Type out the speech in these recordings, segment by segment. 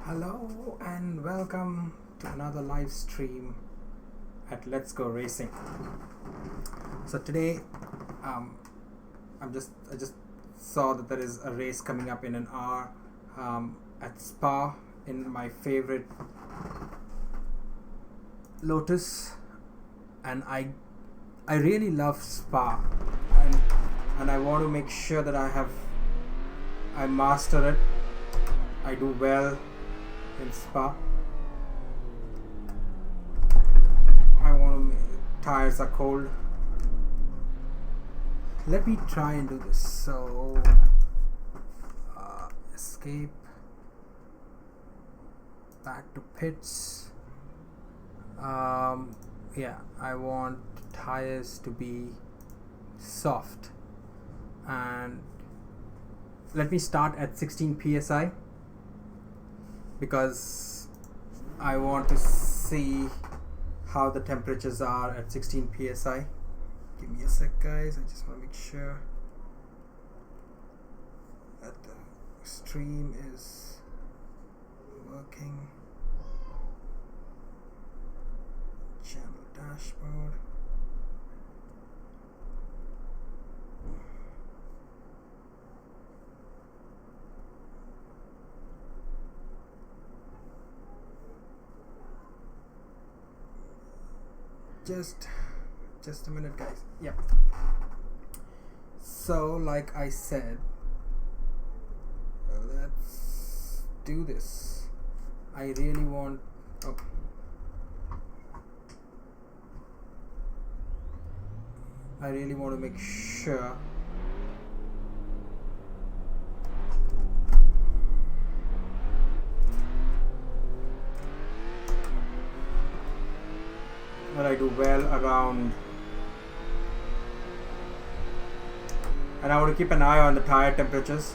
Hello and welcome to another live stream at Let's Go Racing. So today, I just saw that there is a race coming up in an hour at Spa in my favorite Lotus, and I really love Spa, and I want to make sure that I master it. I do well in Spa. Tires are cold. Let me try and do this. So escape, back to pits. Yeah, I want tires to be soft, and let me start at 16 psi because I want to see how the temperatures are at 16 psi. Give me a sec, guys. I just want to make sure that the stream is working. Channel dashboard. Just a minute, guys. Yep. So like I said, let's do this. I really want to make sure that I do well around, and I want to keep an eye on the tire temperatures.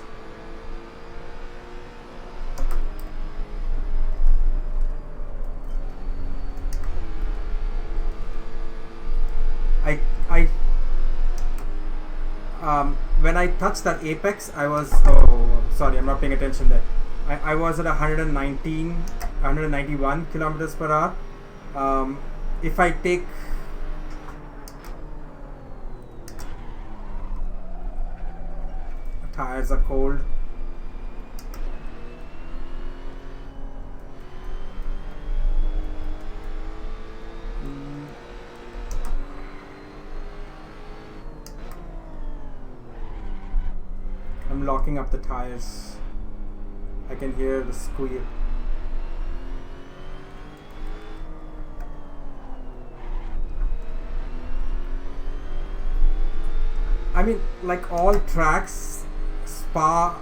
When I touched that apex, I was sorry, I'm not paying attention there. I was at 191 kilometers per hour. If I take the tires are cold. I'm locking up the tires. I can hear the squeal. I mean, like all tracks, Spa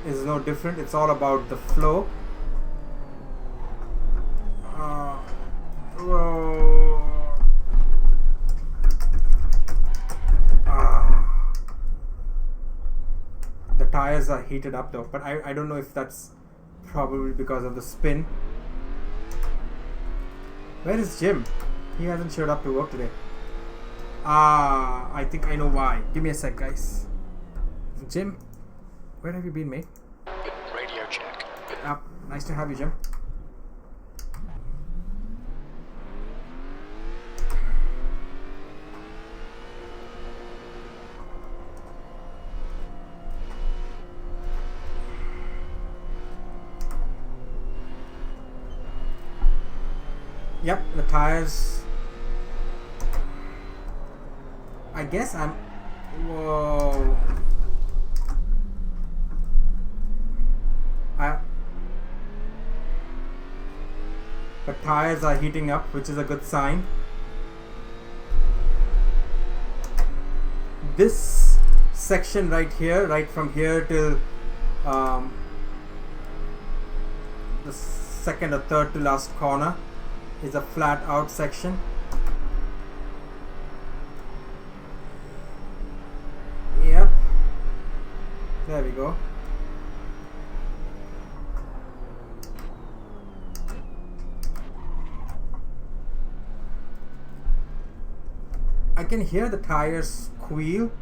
is no different. It's all about the flow. The tires are heated up though, but I don't know if that's probably because of the spin. Where is Jim? He hasn't showed up to work today. I think I know why. Give me a sec, guys. Jim, where have you been, mate? Radio check. Nice to have you, Jim. Yep, the tires. I guess I'm. Whoa. The tires are heating up, which is a good sign. This section right here, right from here till the second or third to last corner, is a flat out section. Yep, there we go. I can hear the tires squeal.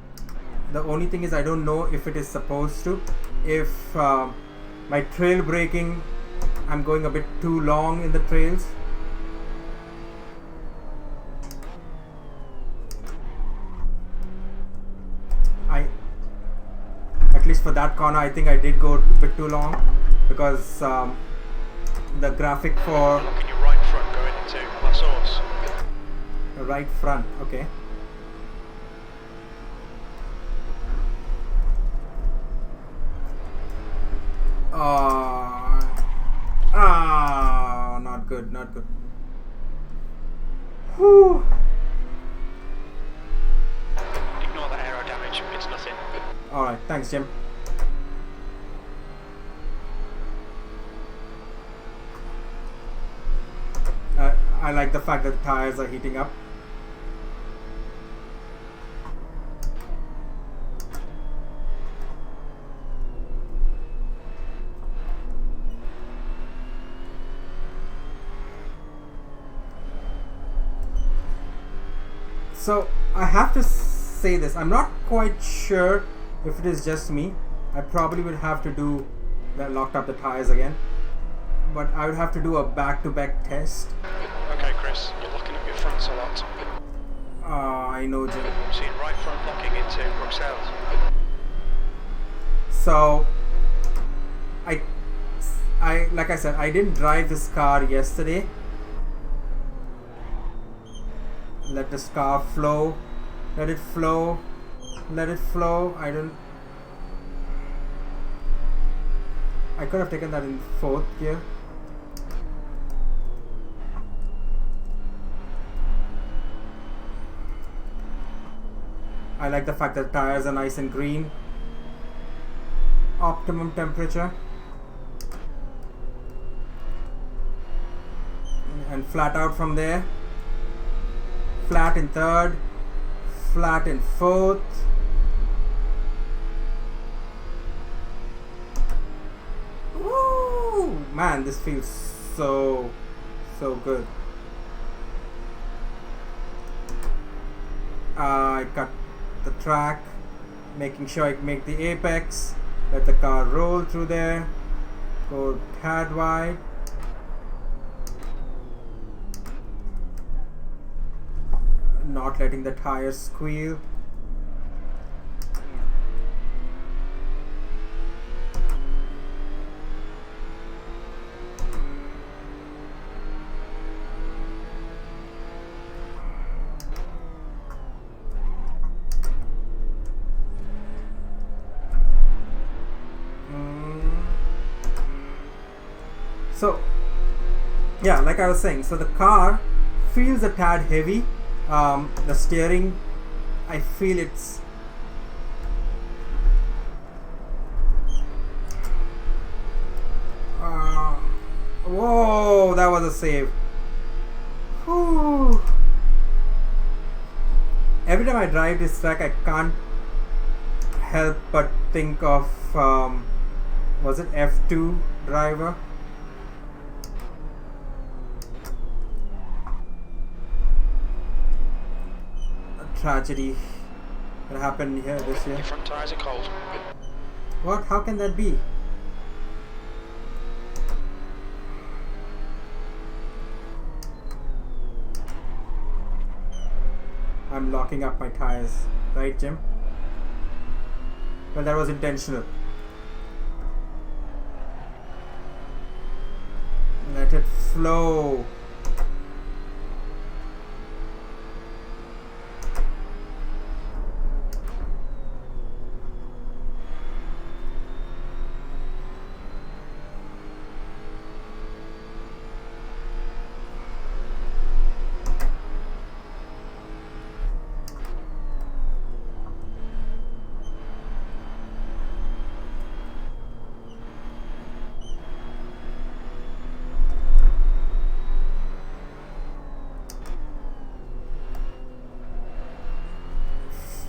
The only thing is I don't know if it is supposed to. If my trail braking I'm going a bit too long in the trails. At least for that corner, I think I did go a bit too long, because the graphic for Look in your right front going into that source. the right front, okay. Not good, not good. Whew. Ignore the aero damage, it's nothing. Alright, thanks, Jim. I like the fact that the tires are heating up. So I have to say this, I'm not quite sure if it is just me. I probably would have to do that, locked up the tires again, but I would have to do a back-to-back test. Okay, Chris, you're locking up your fronts a lot. I know, Jim. Seeing right front locking into Bruxelles. So I like I said, I didn't drive this car yesterday. Let this car flow. Let it flow. Let it flow. I could have taken that in fourth gear. I like the fact that tires are nice and green. Optimum temperature. And flat out from there. Flat in third. Flat in fourth. Woo! Man, this feels so good. I cut the track, making sure I make the apex, let the car roll through there, go tad wide. Not letting the tires squeal. So yeah, like I was saying, so the car feels a tad heavy. The steering, I feel it's whoa, that was a save. Whew. Every time I drive this track, I can't help but think of was it F2 driver? Tragedy that happened here this year. Your front tyres are cold. What? How can that be? I'm locking up my tires, right, Jim? Well, that was intentional. Let it flow.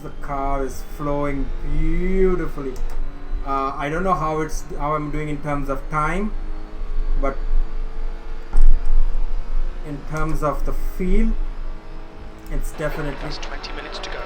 The car is flowing beautifully. I don't know how I'm doing in terms of time, but in terms of the feel, it's definitely. That's 20 minutes to go.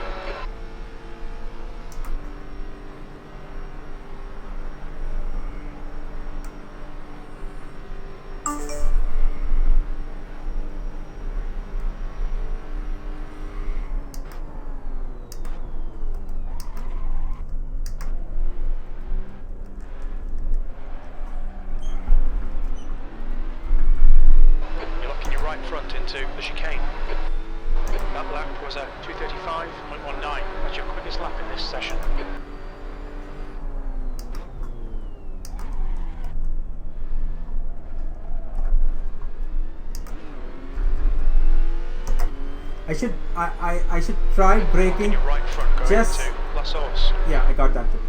into the chicane. That lap was a 2:35.19. That's your quickest lap in this session. I should try braking. Your right front going Just into Lotus. yeah, I got that too.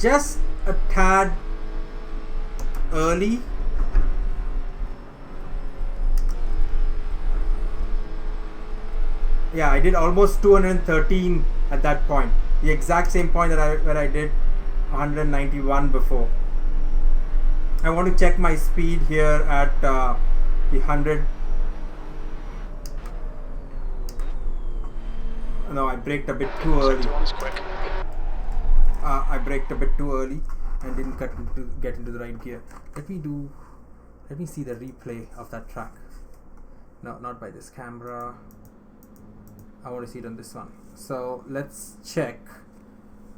Just a tad early. Yeah, I did almost 213 at that point. The exact same point that where I did 191 before. I want to check my speed here at the 100. No, I braked a bit too early. I braked a bit too early and didn't get into the right gear. Let me see the replay of that track. No, not by this camera. I want to see it on this one. So let's check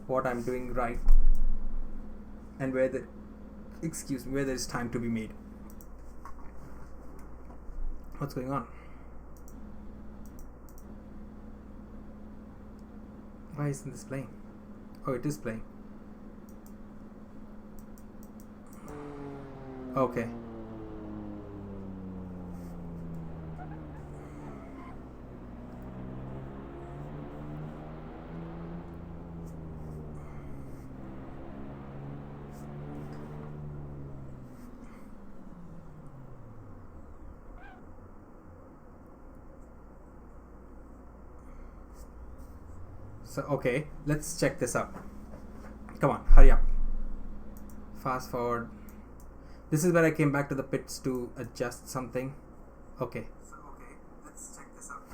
what I'm doing right and where there is time to be made. What's going on? Why isn't this playing? Oh, it is playing. Okay. So, okay, let's check this out. Come on, hurry up. Fast forward. This is where I came back to the pits to adjust something. Okay. So, okay, let's check this out.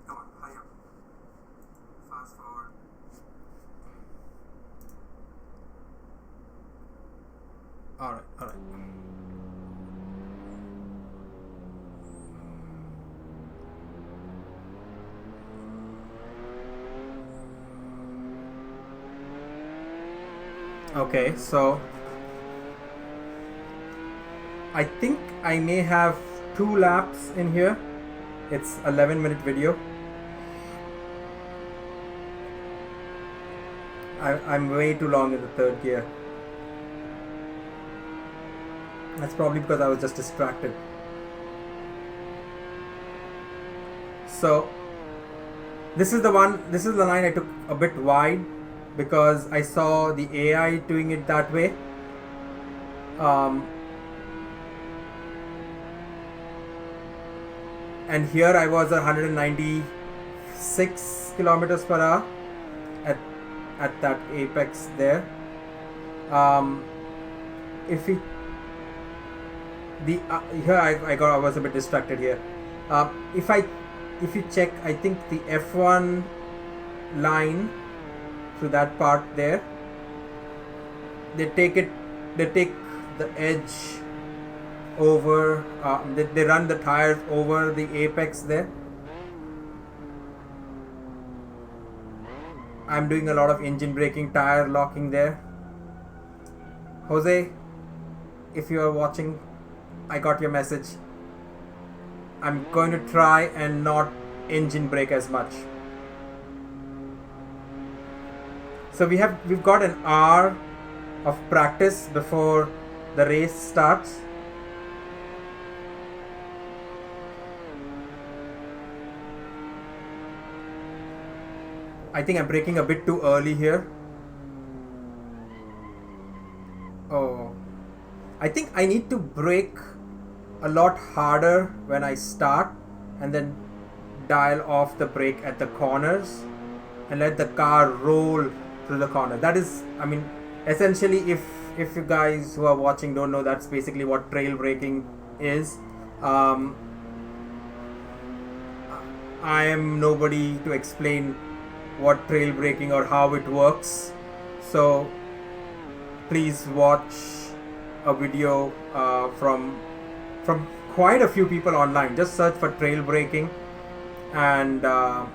Come on, hurry up. Fast forward. Alright, alright. Okay, so I think I may have 2 laps in here. It's 11-minute video. I'm way too long in the third gear. That's probably because I was just distracted. So this is the line I took a bit wide because I saw the AI doing it that way. And here I was 196 kilometers per hour at that apex there. Here I was a bit distracted here. If you check, I think the F1 line through that part there, they take the edge over, they run the tires over the apex there. I'm doing a lot of engine braking, tire locking there. Jose, if you are watching, I got your message. I'm going to try and not engine brake as much. So we've got an hour of practice before the race starts. I think I'm braking a bit too early here. Oh, I think I need to brake a lot harder when I start and then dial off the brake at the corners and let the car roll through the corner. That is, I mean, essentially, if you guys who are watching don't know, that's basically what trail braking is. I am nobody to explain what trail braking or how it works, so please watch a video from quite a few people online. Just search for trail braking, and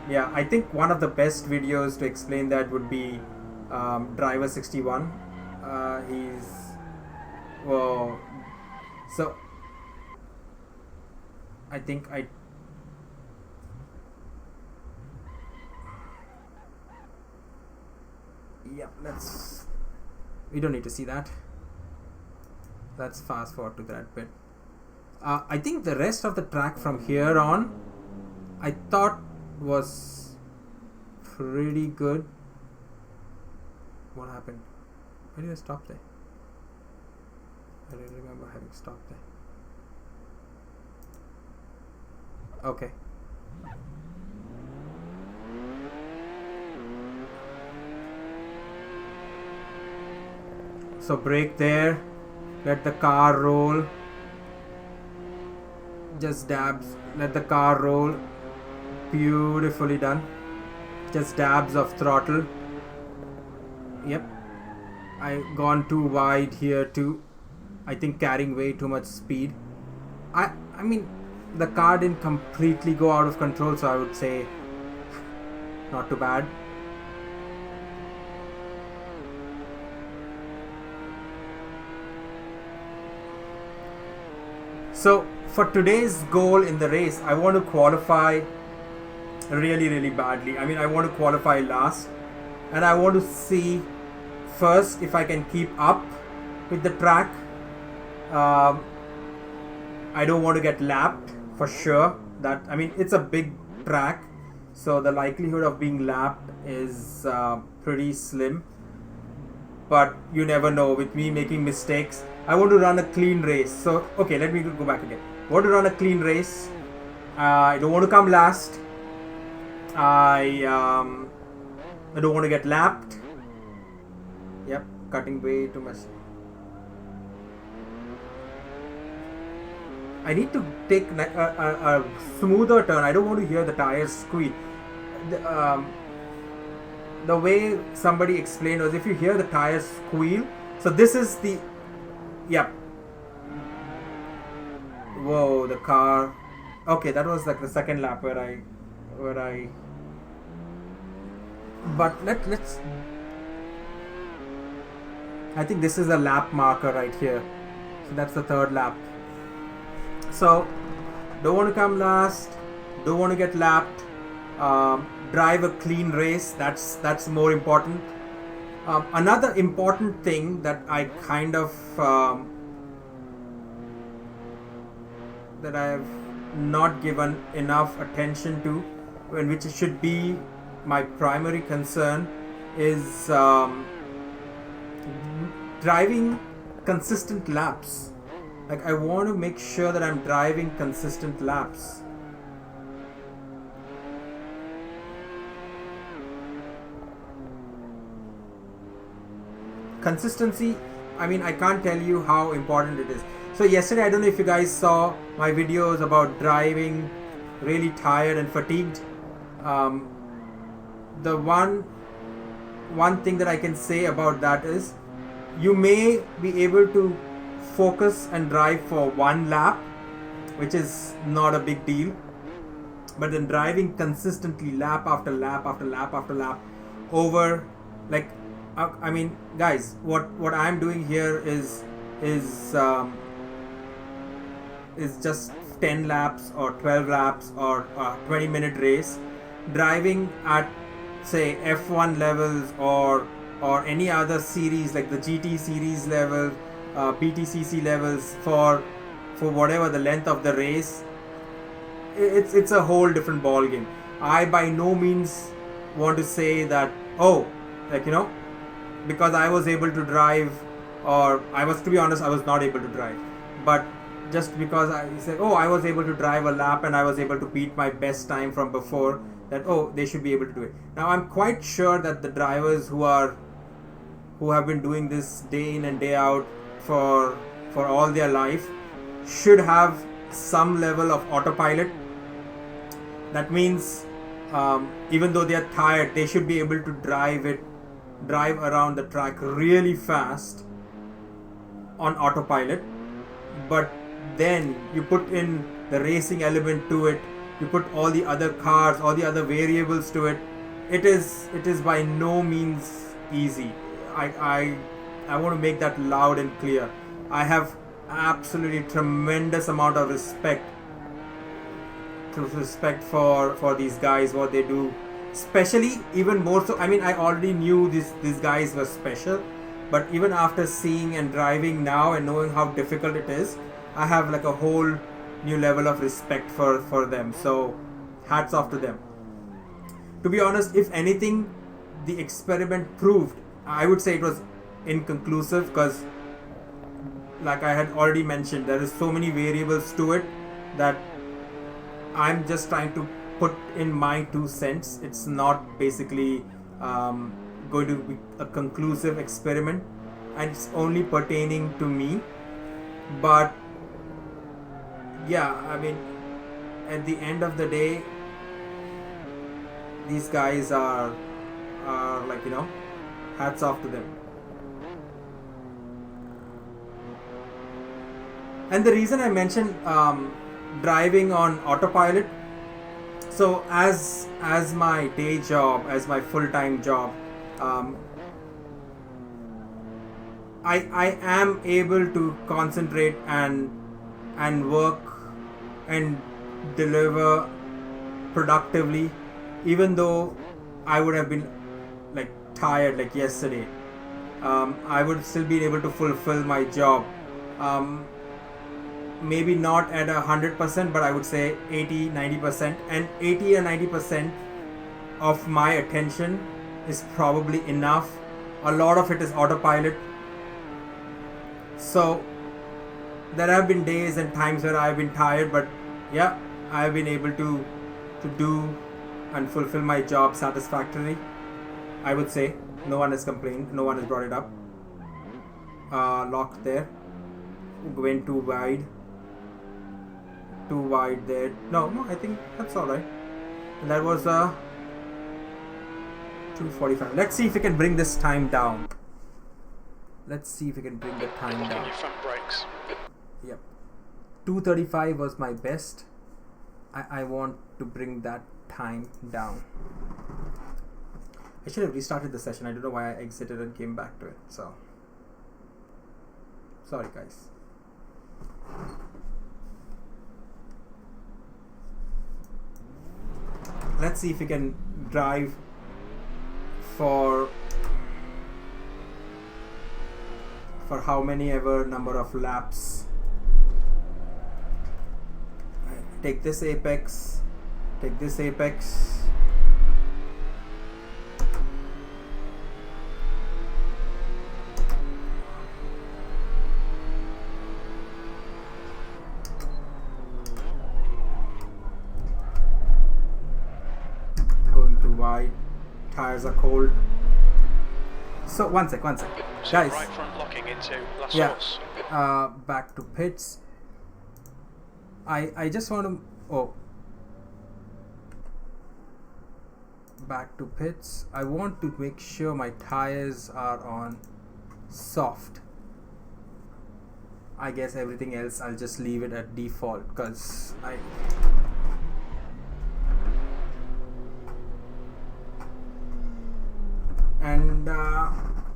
yeah, I think one of the best videos to explain that would be Driver 61. I think yeah, we don't need to see that. Let's fast forward to that bit. I think the rest of the track from here on, I thought was pretty good. What happened? Why did I stop there? I don't remember having stopped there. Okay. So brake there, let the car roll, just dabs, let the car roll, beautifully done, just dabs of throttle. Yep, I gone too wide here too, I think carrying way too much speed. I mean, the car didn't completely go out of control, so I would say not too bad. So for today's goal in the race, I want to qualify really badly. I mean, I want to qualify last, and I want to see first if I can keep up with the track. I don't want to get lapped for sure. That, I mean, it's a big track, so the likelihood of being lapped is pretty slim. But you never know. With me making mistakes, I want to run a clean race. So, okay, let me go back again. I want to run a clean race. I don't want to come last. I don't want to get lapped. Yep, cutting way too much. I need to take a smoother turn. I don't want to hear the tires squeak. The way somebody explained was if you hear the tires squeal, so this is the, yep. Whoa, the car. Okay, that was like the second lap where I. But let's. I think this is a lap marker right here. So that's the third lap. So don't want to come last. Don't want to get lapped. Drive a clean race. That's more important. Another important thing that I kind of that I have not given enough attention to, and which should be my primary concern, is driving consistent laps. Like, I want to make sure that I'm driving consistent laps. Consistency, I mean, I can't tell you how important it is. So yesterday, I don't know if you guys saw my videos about driving really tired and fatigued. The one thing that I can say about that is, you may be able to focus and drive for one lap, which is not a big deal, but then driving consistently lap after lap after lap after lap over, like, I mean, guys, what I'm doing here is just 10 laps or 12 laps or a 20-minute race, driving at, say, F1 levels or any other series like the GT series level, BTCC levels for whatever the length of the race. It's a whole different ball game. I by no means want to say that, oh, like, you know, because I was able to drive, or to be honest, I was not able to drive, but just because I said, oh, I was able to drive a lap and I was able to beat my best time from before, that, oh, they should be able to do it. Now, I'm quite sure that the drivers who have been doing this day in and day out for all their life should have some level of autopilot. That means even though they are tired, they should be able to drive around the track really fast on autopilot. But then you put in the racing element to it, you put all the other cars, all the other variables to it. It is by no means easy. I want to make that loud and clear. I have absolutely tremendous amount of respect respect for these guys, what they do, especially even more so. I mean, I already knew these guys were special, but even after seeing and driving now and knowing how difficult it is, I have like a whole new level of respect for them. So hats off to them. To be honest, if anything, the experiment proved, I would say it was inconclusive, because like I had already mentioned, there is so many variables to it that I'm just trying to put in my 2 cents. It's not basically going to be a conclusive experiment, and it's only pertaining to me. But yeah, I mean, at the end of the day, these guys are like, you know, hats off to them. And the reason I mentioned driving on autopilot, so as my day job, as my full-time job, I am able to concentrate and work and deliver productively, even though I would have been like tired like yesterday. I would still be able to fulfill my job. Maybe not at 100%, but I would say 80-90%, and 80 or 90% of my attention is probably enough. A lot of it is autopilot. So there have been days and times where I've been tired, but yeah, I've been able to do and fulfill my job satisfactorily. I would say no one has complained, no one has brought it up. Locked there, went too wide there. No, I think that's alright. And that was 2:45. Let's see if we can bring this time down. Let's see if we can bring the time down. Your front brakes. Yep. 2:35 was my best. I want to bring that time down. I should have restarted the session. I don't know why I exited and came back to it. So sorry guys. Let's see if we can drive for how many ever number of laps. Take this apex, take this apex. Going too wide, tires are cold. So one sec, So guys. right front locking into last Yeah. source. Back to pits. I just want to back to pits. I want to make sure my tires are on soft. I guess everything else I'll just leave it at default, because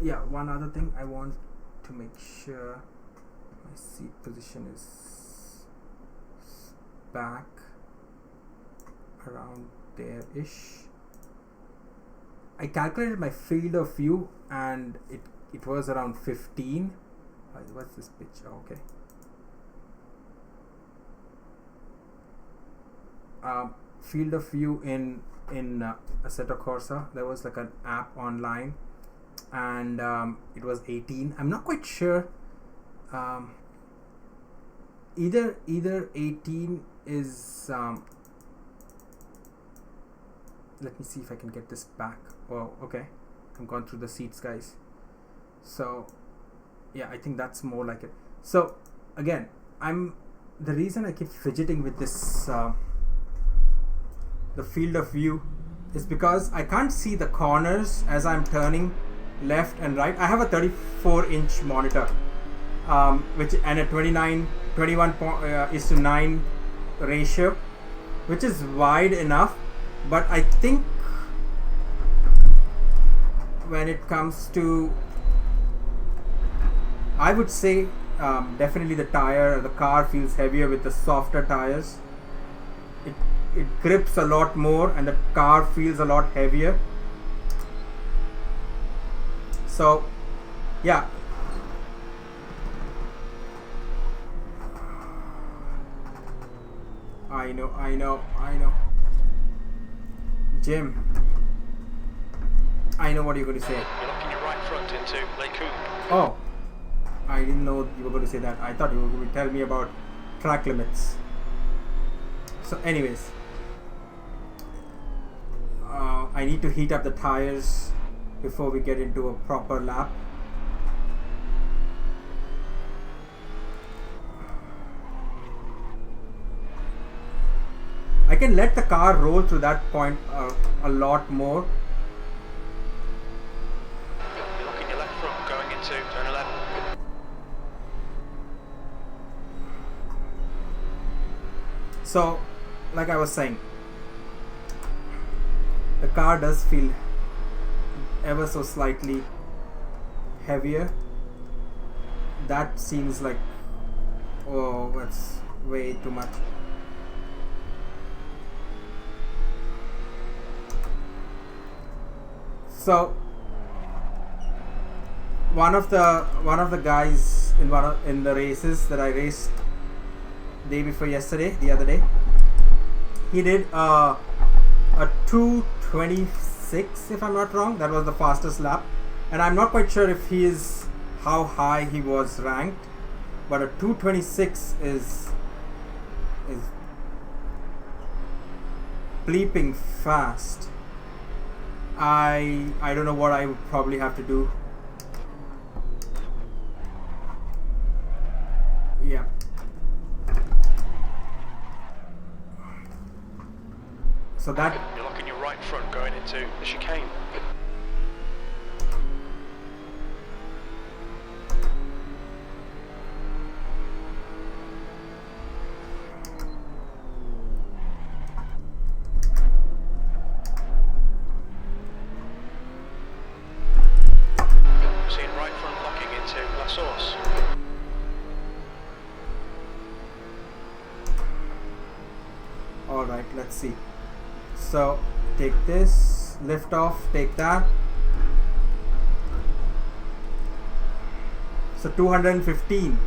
yeah, one other thing, I want to make sure my seat position is back around there-ish. I calculated my field of view and it was around 15. What's this pitch? Oh, okay. Field of view in Assetto Corsa, there was like an app online, and it was 18. I'm not quite sure. Either 18 is let me see if I can get this back. Oh, okay. I'm going through the seats, guys. So yeah, I think that's more like it. So again, the reason I keep fidgeting with this the field of view is because I can't see the corners as I'm turning left and right. I have a 34-inch monitor, which and a 21:9 ratio, which is wide enough, but I think when it comes to, I would say definitely the car feels heavier with the softer tires. it grips a lot more and the car feels a lot heavier. So yeah, I know Jim, I know what you're going to say. You're locking your right front into Lake Coop. Oh, I didn't know you were going to say that. I thought you were going to tell me about track limits. So anyways, I need to heat up the tires before we get into a proper lap. I can let the car roll through that point a lot more. You're locking your left front going into turn 11. So, like I was saying, the car does feel ever so slightly heavier. That seems like, oh, that's way too much. So one of the guys in the races that I raced the other day, he did a 2:26 if I'm not wrong. That was the fastest lap, and I'm not quite sure if how high he was ranked, but a 2:26 is bleeping fast. I don't know what I would probably have to do. Yeah. So that you're locking your right front going into the chicane. Seeing right front locking into La Source. All right, let's see. So take this, lift off, take that. So 215.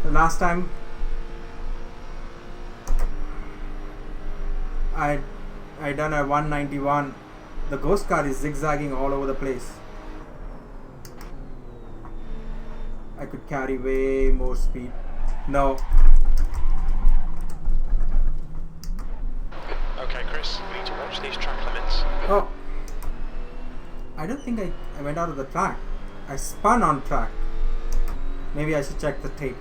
The last time I done a 191. The ghost car is zigzagging all over the place. I could carry way more speed. No. Okay, Chris, we need to watch these track limits. Oh, I don't think I went out of the track. I spun on track. Maybe I should check the tape.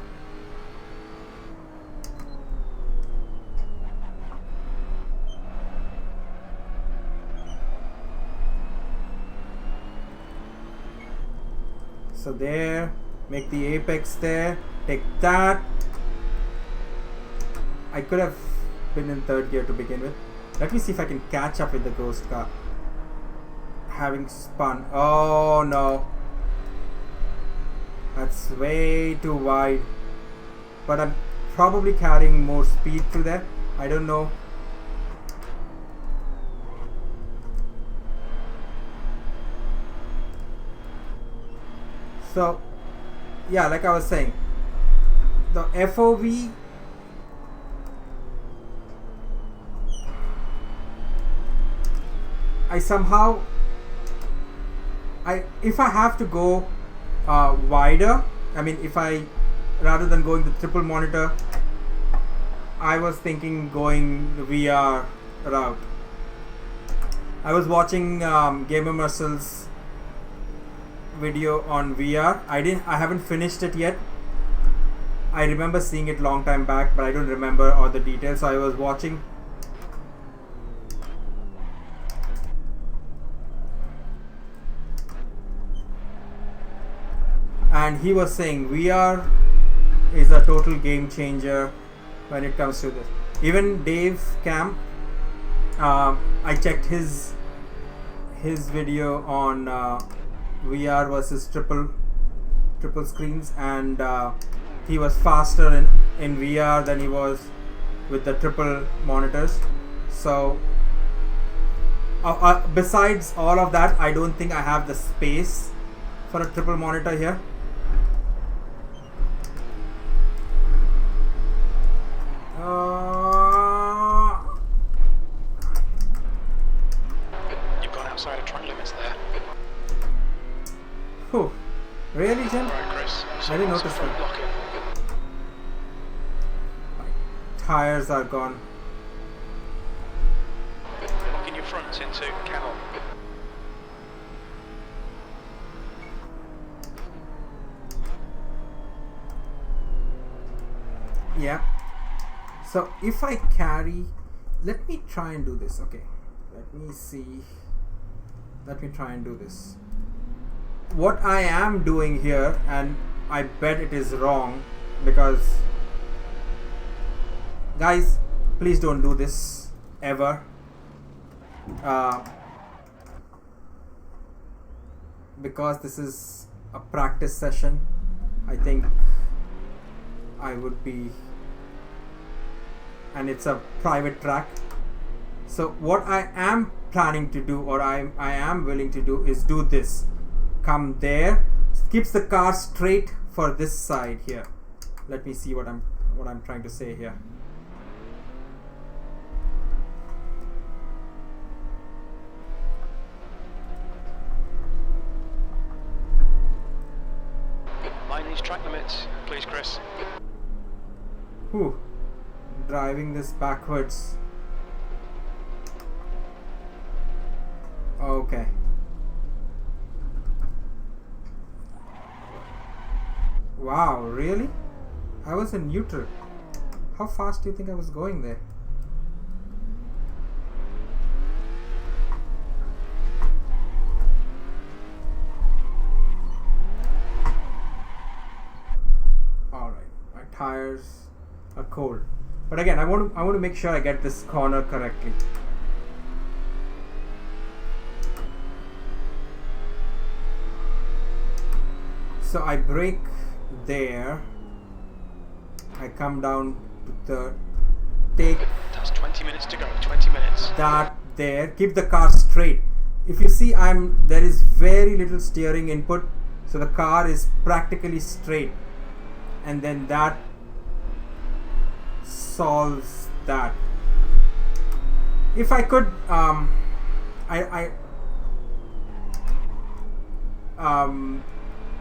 So there, make the apex there, take that. I could have been in third gear to begin with. Let me see if I can catch up with the ghost car. Having spun. Oh no. That's way too wide. But I'm probably carrying more speed through there. I don't know. So, yeah, like I was saying, the FOV if I have to go wider, I mean, rather than going the triple monitor, I was thinking going the VR route. I was watching Gamer Muscle's video on VR. I haven't finished it yet. I remember seeing it long time back, but I don't remember all the details. So I was watching. And he was saying VR is a total game changer when it comes to this. Even Dave Camp, I checked his video on VR versus triple screens, and he was faster in VR than he was with the triple monitors. So besides all of that, I don't think I have the space for a triple monitor here. You've gone outside of track limits there. Whew. Really, Jim? Right, Chris. I didn't notice front that. blocking. My tires are gone. You're locking your front into kennel. Yeah. So if I carry, let me try and do this. Okay. Let me see. Let me try and do this. What I am doing here, and I bet it is wrong, because guys, please don't do this ever. Because this is a practice session, I think I would be, and it's a private track. So what I am planning to do, or I am willing to do, is do this. Come there, keeps the car straight for this side here. Let me see what I'm trying to say here. Mind these track limits, please, Chris. Whew. Driving this backwards. Okay. Wow, really? I was in neutral. How fast do you think I was going there? Alright, my tires are cold. But again, I want to make sure I get this corner correctly. So I brake there. I come down to the take. That's 20 minutes to go. 20 minutes. That there. Keep the car straight. If you see, there is very little steering input, so the car is practically straight, and then that solves that. If I could,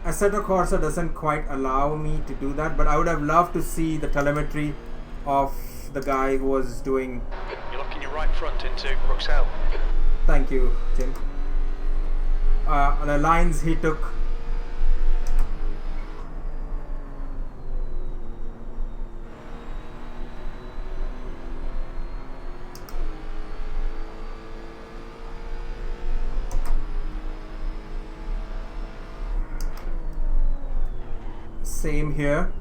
Assetto Corsa doesn't quite allow me to do that, but I would have loved to see the telemetry of the guy who was doing. You're locking your right front into Bruxelles. Thank you, Tim. The lines he took. Same here.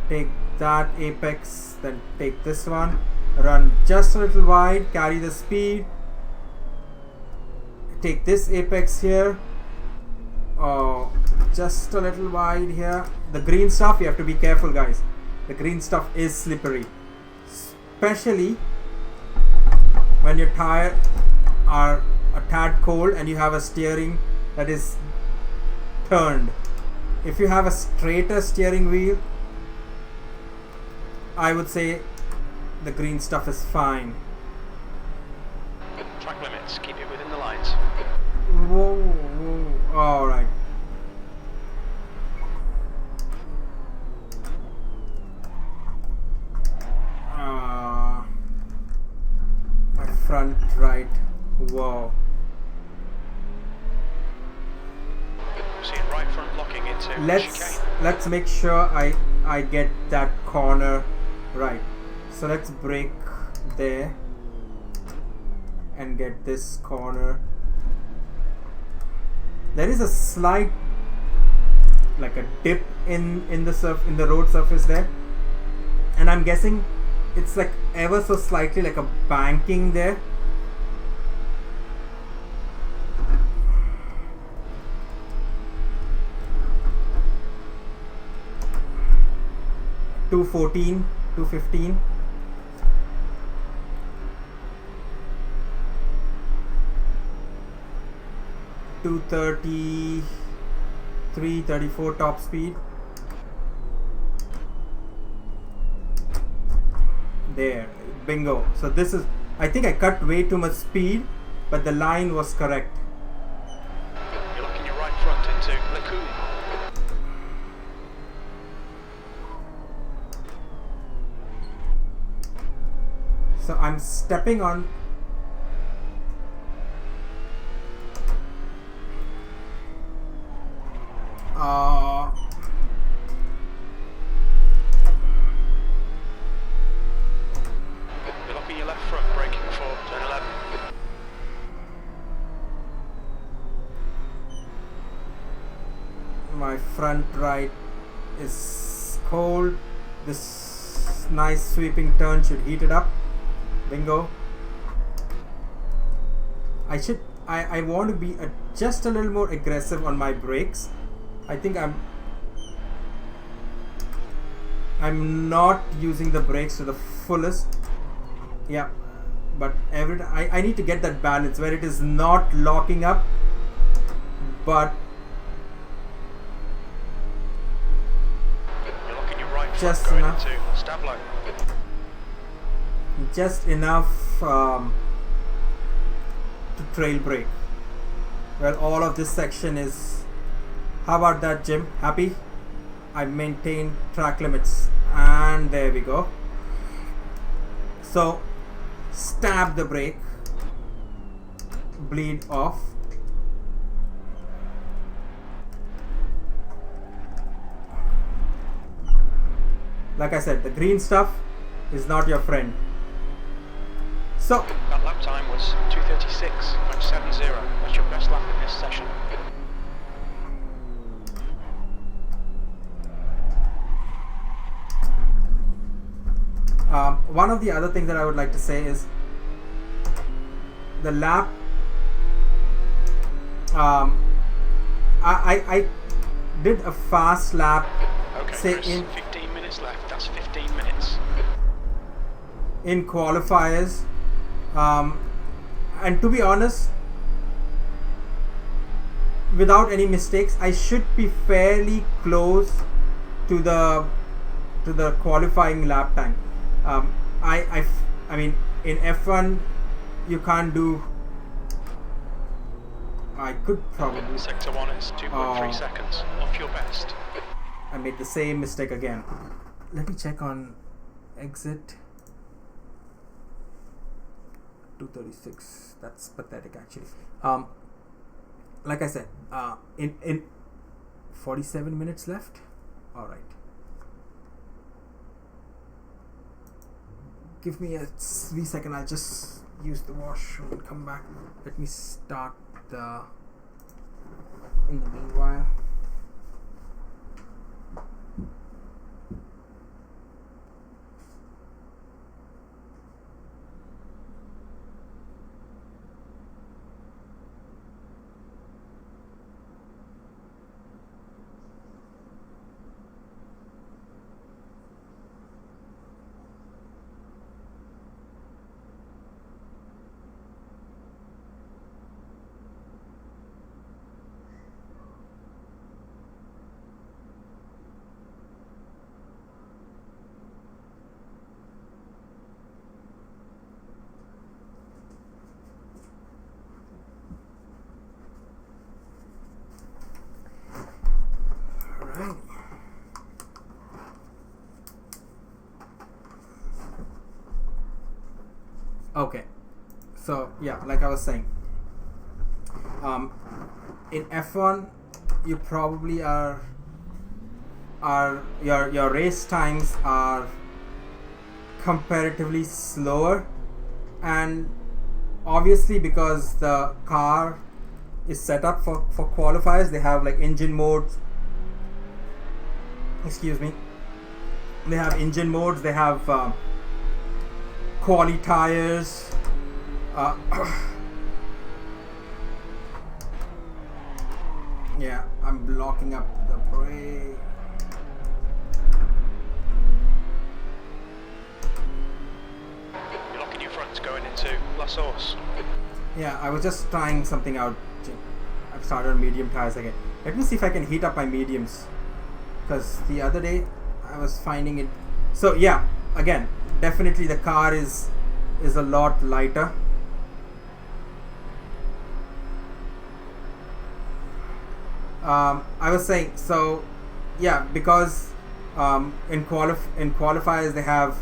Take that apex, then take this one, run just a little wide, carry the speed, take this apex here, just a little wide here. The green stuff, you have to be careful, guys. The green stuff is slippery, especially when your tires are a tad cold and you have a steering that is turned. If you have a straighter steering wheel, I would say the green stuff is fine. Track limits, keep it within the lines. Whoa. Alright. My front right. Whoa. Seeing right front locking into chicane. Let's make sure I get that corner right. So let's brake there and get this corner. There is a slight, like a dip in the road surface there, and I'm guessing it's like ever so slightly like a banking there. 214, 215. Two 33, 34 top speed. There, bingo. So this is, I think I cut way too much speed, but the line was correct. You're looking your right front into Lacoon. So I'm stepping on. You're looking your left front, braking for turn 11. My front right is cold. This nice sweeping turn should heat it up. Bingo. I want to be just a little more aggressive on my brakes. I think I'm not using the brakes to the fullest. Yeah, but I need to get that balance where it is not locking up, but You're looking your right just front, going enough. into Stablo. Just enough to trail brake. Well, all of this section is. How about that, Jim? Happy? I maintained track limits, and there we go. So, stab the brake, bleed off. Like I said, the green stuff is not your friend. So, That lap time was 2:36.70. That's your best lap in this session. one of the other things that I would like to say is the lap. I did a fast lap. Okay, say Chris, in 15 minutes left. That's 15 minutes. in qualifiers, and to be honest, without any mistakes, I should be fairly close to the qualifying lap time. I mean, in F1 you can't do. I could probably. Sector 1 is 2.3 seconds off your best. I made the same mistake again. Let me check on exit. 236. That's pathetic, actually. Like I said, in 47 minutes left. All right. Give me a wee second. I'll just use the washroom and come back. Let me start the. In the meanwhile. Okay, so yeah, like I was saying, in F1 you probably are your race times are comparatively slower, and obviously because the car is set up for qualifiers, they have like engine modes. Excuse me. They have engine modes. They have quali tires. Yeah, I'm blocking up the brake. into La Source. Yeah, I was just trying something out. I've started on medium tires again. Let me see if I can heat up my mediums, because the other day I was finding it. So yeah, again, definitely the car is a lot lighter. I was saying, so yeah, because in qualifiers they have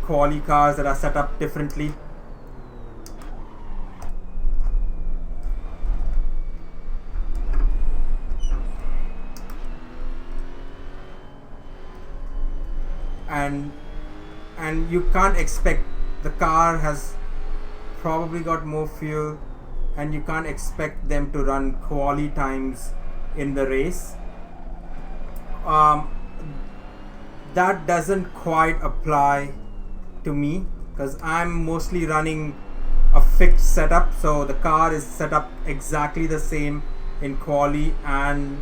quali cars that are set up differently. And you can't expect, the car has probably got more fuel, and you can't expect them to run quali times in the race. That doesn't quite apply to me, because I'm mostly running a fixed setup, so the car is set up exactly the same in quali and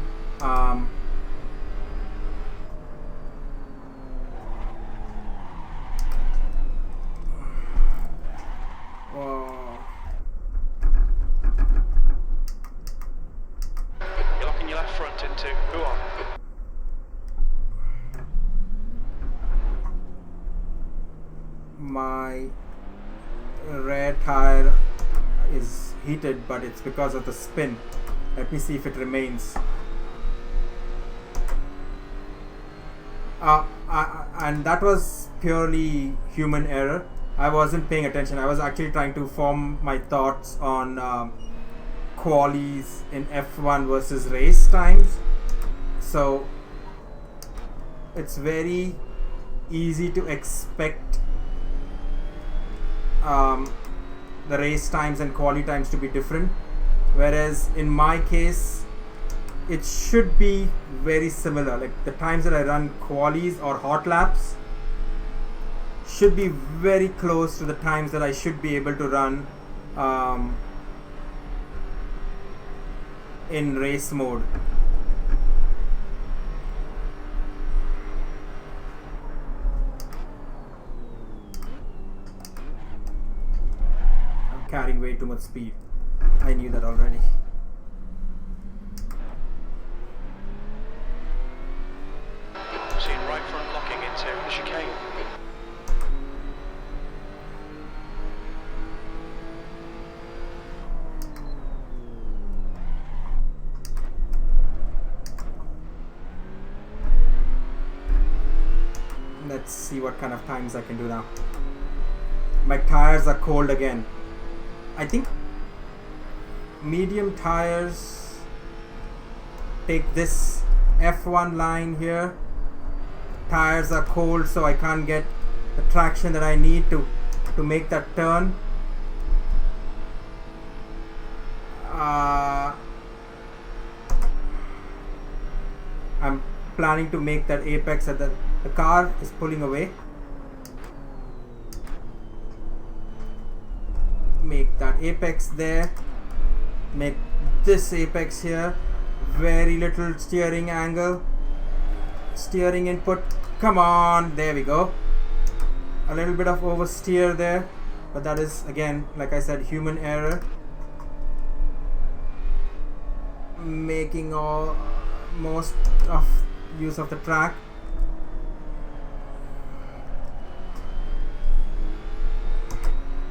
You're locking your left front into who on? my rear tire is heated, but it's because of the spin. Let me see if it remains. And that was purely human error. I wasn't paying attention. I was actually trying to form my thoughts on qualies in F1 versus race times. So it's very easy to expect the race times and quali times to be different, whereas in my case it should be very similar. Like the times that I run qualies or hot laps should be very close to the times that I should be able to run in race mode. I'm carrying way too much speed. I knew that already. Seeing right front locking into the chicane. Let's see what kind of times I can do now. My tires are cold again. I think medium tires take this F1 line here. Tires are cold, so I can't get the traction that I need to make that turn. I'm planning to make that apex at the car is pulling away. Make that apex there. Make this apex here. Very little steering angle. Steering input. Come on. There we go. A little bit of oversteer there. But that is, again, like I said, human error. Making most of use of the track.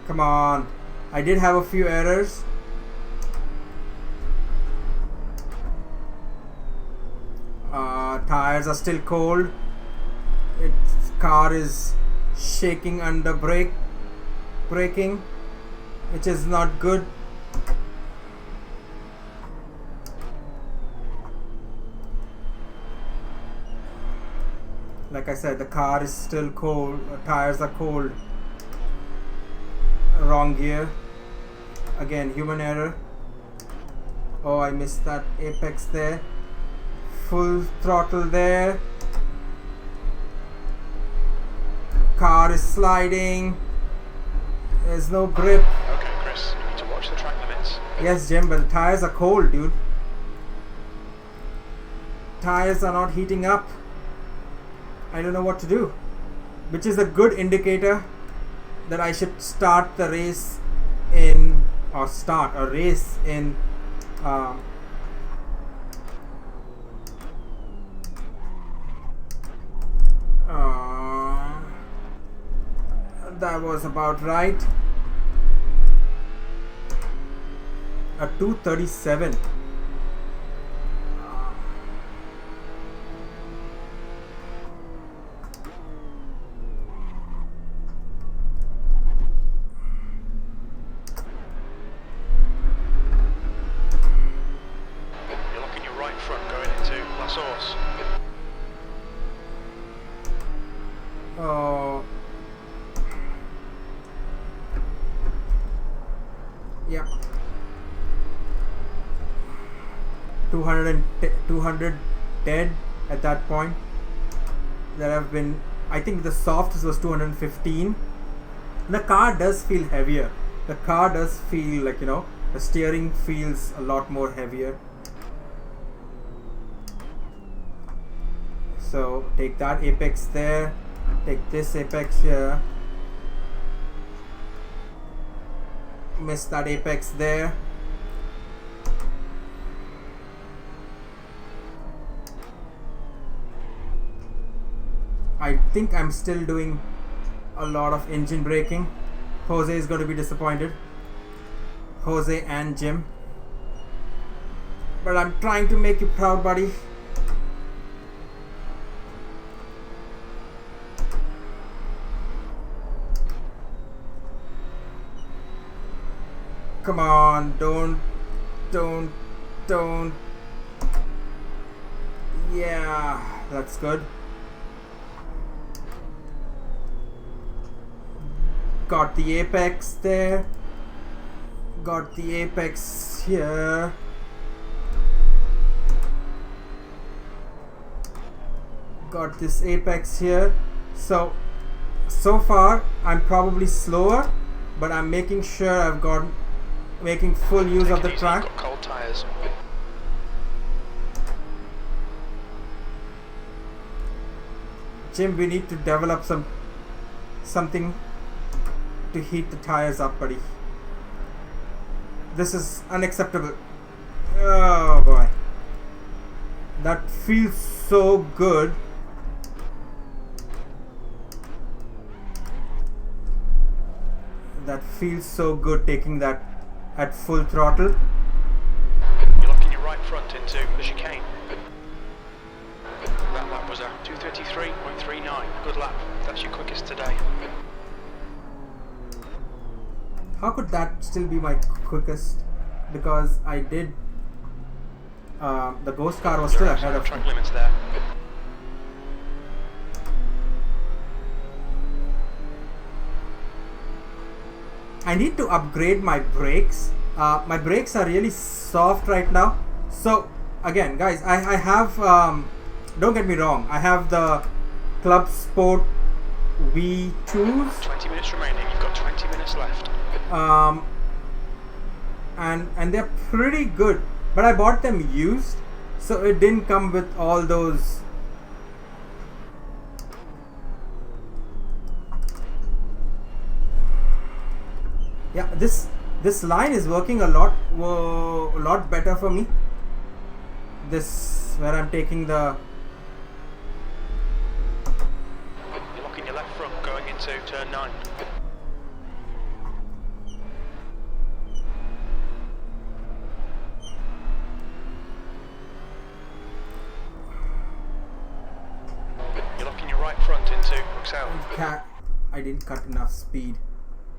Come on. I did have a few errors. Tires are still cold. Its car is shaking under braking, which is not good. Like I said, the car is still cold. Tires are cold. Wrong gear. Again, human error. Oh, I missed that apex there. Full throttle there. Car is sliding. There's no grip. Okay, Chris, you need to watch the track limits. Yes, Jim, but the tires are cold, dude. Tires are not heating up. I don't know what to do. Which is a good indicator that I should start the race in, or start a race in that was about right. A 2:37. You're locking your right front going into Lotus. Oh. Yeah. 200 dead at that point. There have been, I think the softest was 215. The car does feel heavier. The car does feel like, the steering feels a lot more heavier. So take that apex there, take this apex here, miss that apex there. I think I'm still doing a lot of engine braking. Jose is going to be disappointed. Jose and Jim. But I'm trying to make you proud, buddy. Come on, don't. Yeah, that's good. Got the apex there. Got the apex here. Got this apex here. So far I'm probably slower, but I'm making sure I've got making full use of the track. Got cold tires. Jim, we need to develop something to heat the tires up, buddy. This is unacceptable. Oh boy, that feels so good. That feels so good, taking that at full throttle. You're locking your right front into the chicane. That lap was a 2:33.39. Good lap. That's your quickest today. How could that still be my quickest? Because I did. The ghost car was still ahead of me. Track limits there. I need to upgrade my brakes. My brakes are really soft right now. So again, guys, I have. Don't get me wrong. I have the Club Sport V2s. 20 minutes remaining. You've got 20 minutes left. And they're pretty good, but I bought them used, so it didn't come with all those. Yeah, this line is working a lot better for me. This where I'm taking the. You're locking your left front going into turn 9. You're locking your right front into Excel. I didn't cut enough speed.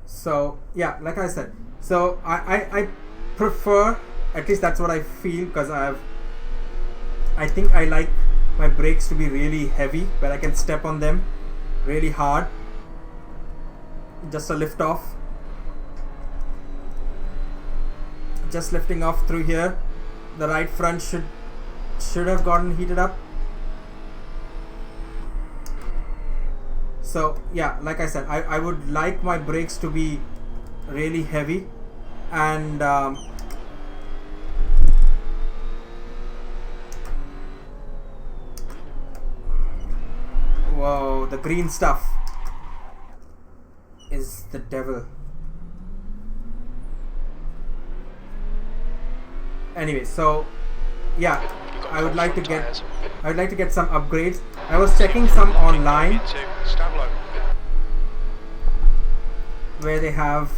So yeah, like I said, so I prefer, at least that's what I feel, because I think I like my brakes to be really heavy, where I can step on them really hard. Just a lift off. Just lifting off through here. The right front should have gotten heated up. So yeah, like I said, I would like my brakes to be really heavy, and whoa, the green stuff is the devil. Anyway, so yeah, I would like to get some upgrades. I was checking some online where they have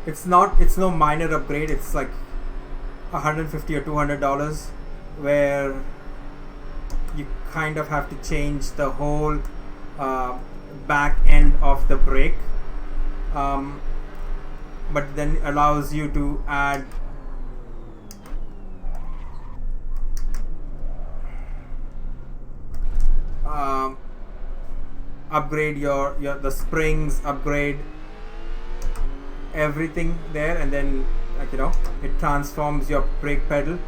it's no minor upgrade. It's like $150 or $200 where you kind of have to change the whole back end of the brake, but then allows you to add upgrade your the springs, upgrade everything there, and then, like, you know, it transforms your brake pedal.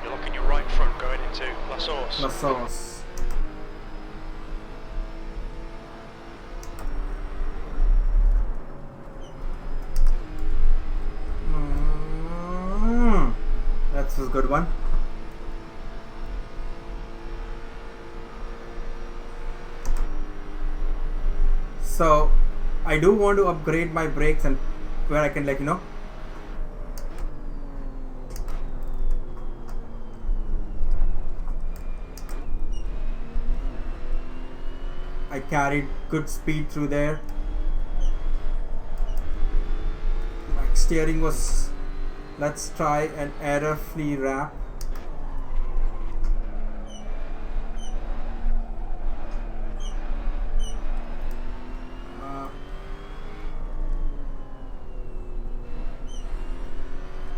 You're locking your right front going into La Source. That's a good one. So I do want to upgrade my brakes, and where I can, like, you know, I carried good speed through there. My steering was, let's try an error-free wrap.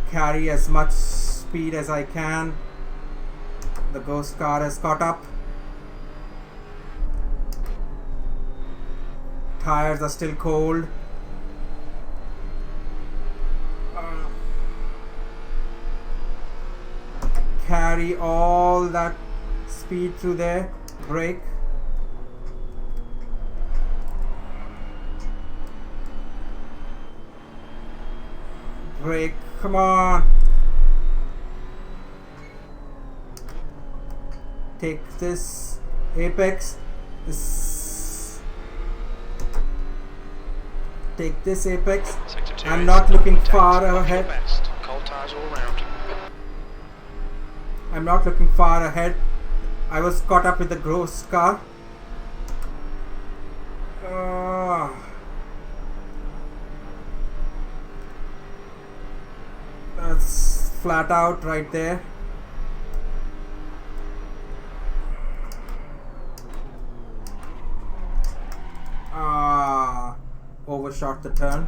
Carry as much speed as I can. The ghost car has caught up. Tires are still cold. Carry all that speed through there. Brake. Brake, come on. Take this apex. Take this apex. I'm not looking far ahead. I'm not looking far ahead. I was caught up with the ghost car. That's flat out right there. Overshot the turn.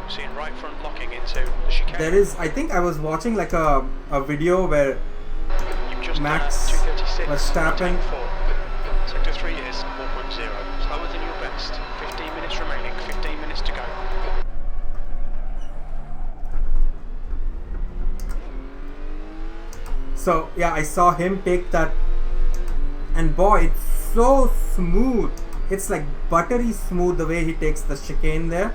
Seeing right front locking into the chicane. There is, I think I was watching like a video where Max Verstappen. Sector 3 is 4.0. Slower than your best. 15 minutes remaining. 15 minutes to go. So yeah, I saw him take that, and boy, it's so smooth. It's like buttery smooth the way he takes the chicane there.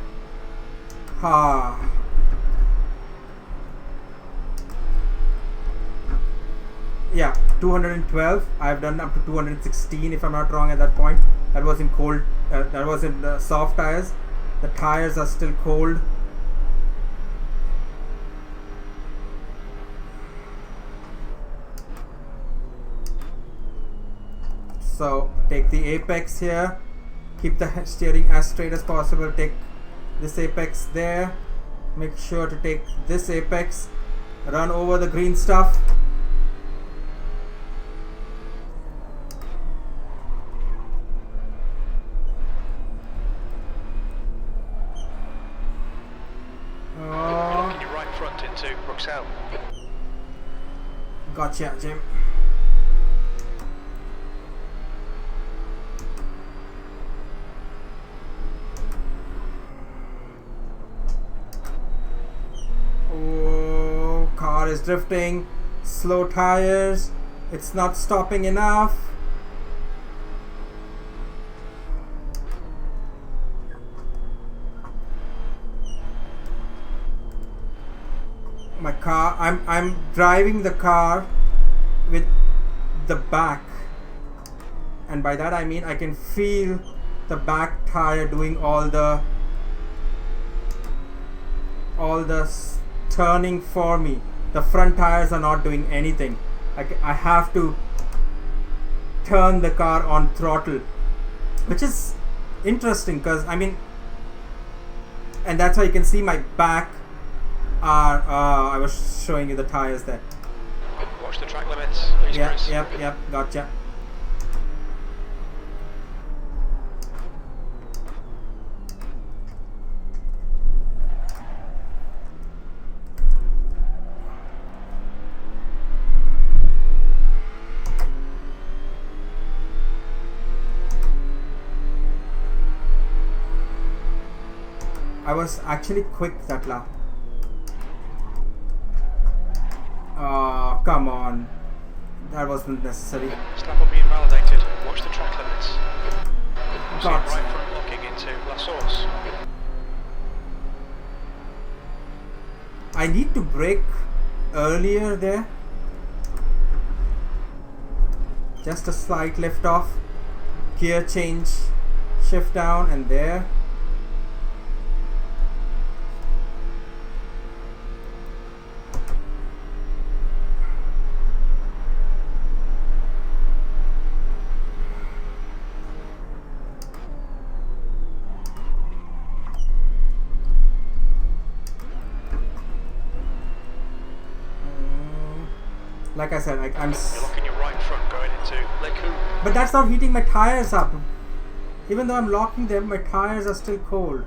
Yeah, 212. I've done up to 216 if I'm not wrong at that point. That was in cold. That was in the soft tires. The tires are still cold. So take the apex here. Keep the steering as straight as possible. Take this apex there. Make sure to take this apex. Run over the green stuff. Locking your right front into Bruxelles. Gotcha, Jim. Oh, car is drifting. Slow tires. It's not stopping enough. my car, I'm driving the car with the back, and by that I mean I can feel the back tire doing all the turning for me. The front tires are not doing anything. I have to turn the car on throttle, which is interesting because I mean, and that's why you can see my back are I was showing you the tires there. Watch the track limits, please, Chris. Yep, gotcha. I was actually quick that lap. Oh, come on. That wasn't necessary. Stop on being validated. Watch the track limits. Got right front locking into La Source. I need to brake earlier there. Just a slight lift off. Gear change. Shift down and there. Like I said, I'm. You're locking your right front going into Leku. But that's not heating my tires up. Even though I'm locking them, my tires are still cold.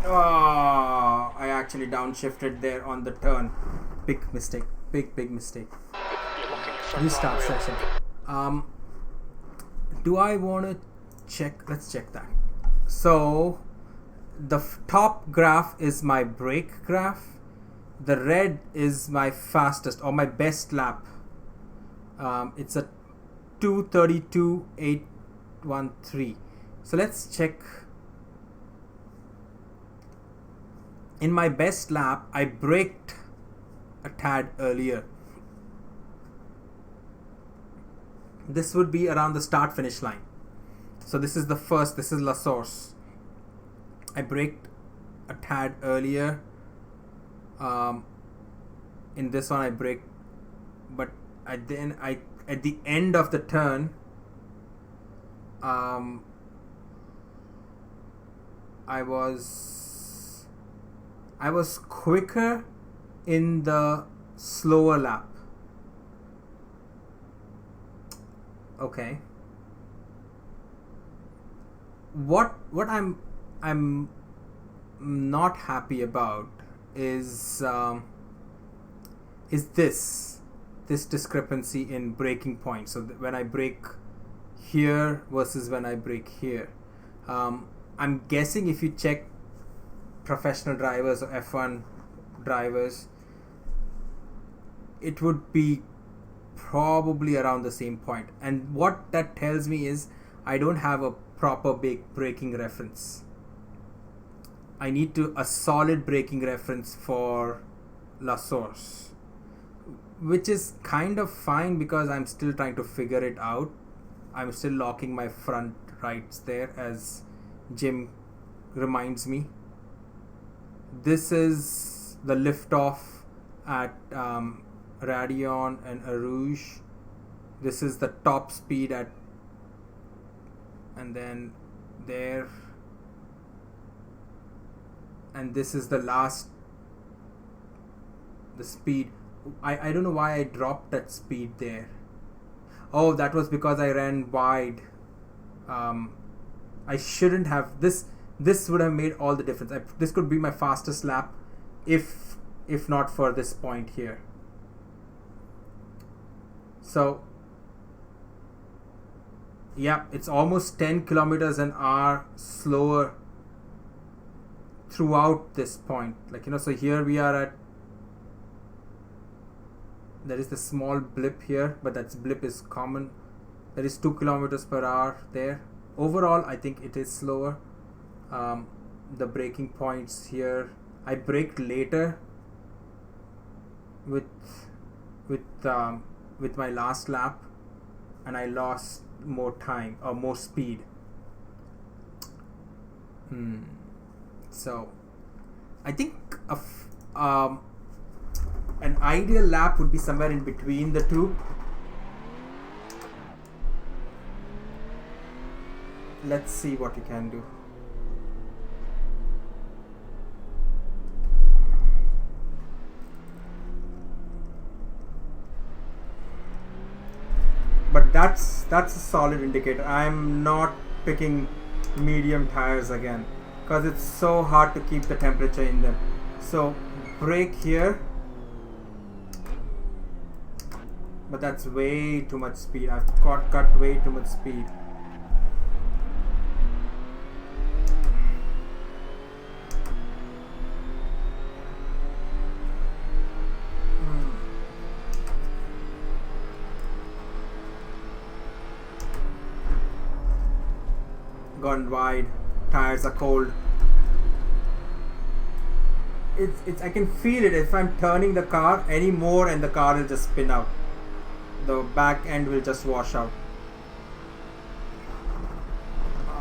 Oh, I actually downshifted there on the turn. Big mistake. Big mistake. You're locking your front Restart right wheel. session. Do I want to check? Let's check that. So the top graph is my brake graph. The red is my fastest or my best lap. It's a 2:32.813. So let's check. In my best lap, I braked a tad earlier. This would be around the start finish line. So this is the first, this is La Source. I braked a tad earlier. In this one I braked, but at the end of the turn, I was quicker in the slower lap. Okay. What I'm not happy about is this discrepancy in braking points. So when I brake here versus when I brake here, I'm guessing if you check professional drivers or F1 drivers, it would be probably around the same point. And what that tells me is I don't have a proper braking reference. I need a solid braking reference for La Source, which is kind of fine because I'm still trying to figure it out. I'm still locking my front rights there, as Jim reminds me. This is the liftoff at Radion and Arouge. This is the top speed at, and then there, and this is the speed. I don't know why I dropped that speed there. Oh, that was because I ran wide. I shouldn't have. This would have made all the difference. This could be my fastest lap if not for this point here. So yeah, it's almost 10 kilometers an hour slower throughout this point. Like, so here we are at, there is the small blip here, but that blip is common. There is 2 kilometers per hour there. Overall, I think it is slower. the braking points here. I braked later with my last lap, and I lost more time or more speed. So I think an ideal lap would be somewhere in between the two. Let's see what we can do. But that's a solid indicator. I'm not picking medium tires again because it's so hard to keep the temperature in them. So brake here, but that's way too much speed. I've cut way too much speed. Gone wide. Tires are cold. It's I can feel it. If I'm turning the car any more, and the car will just spin out. The back end will just wash out.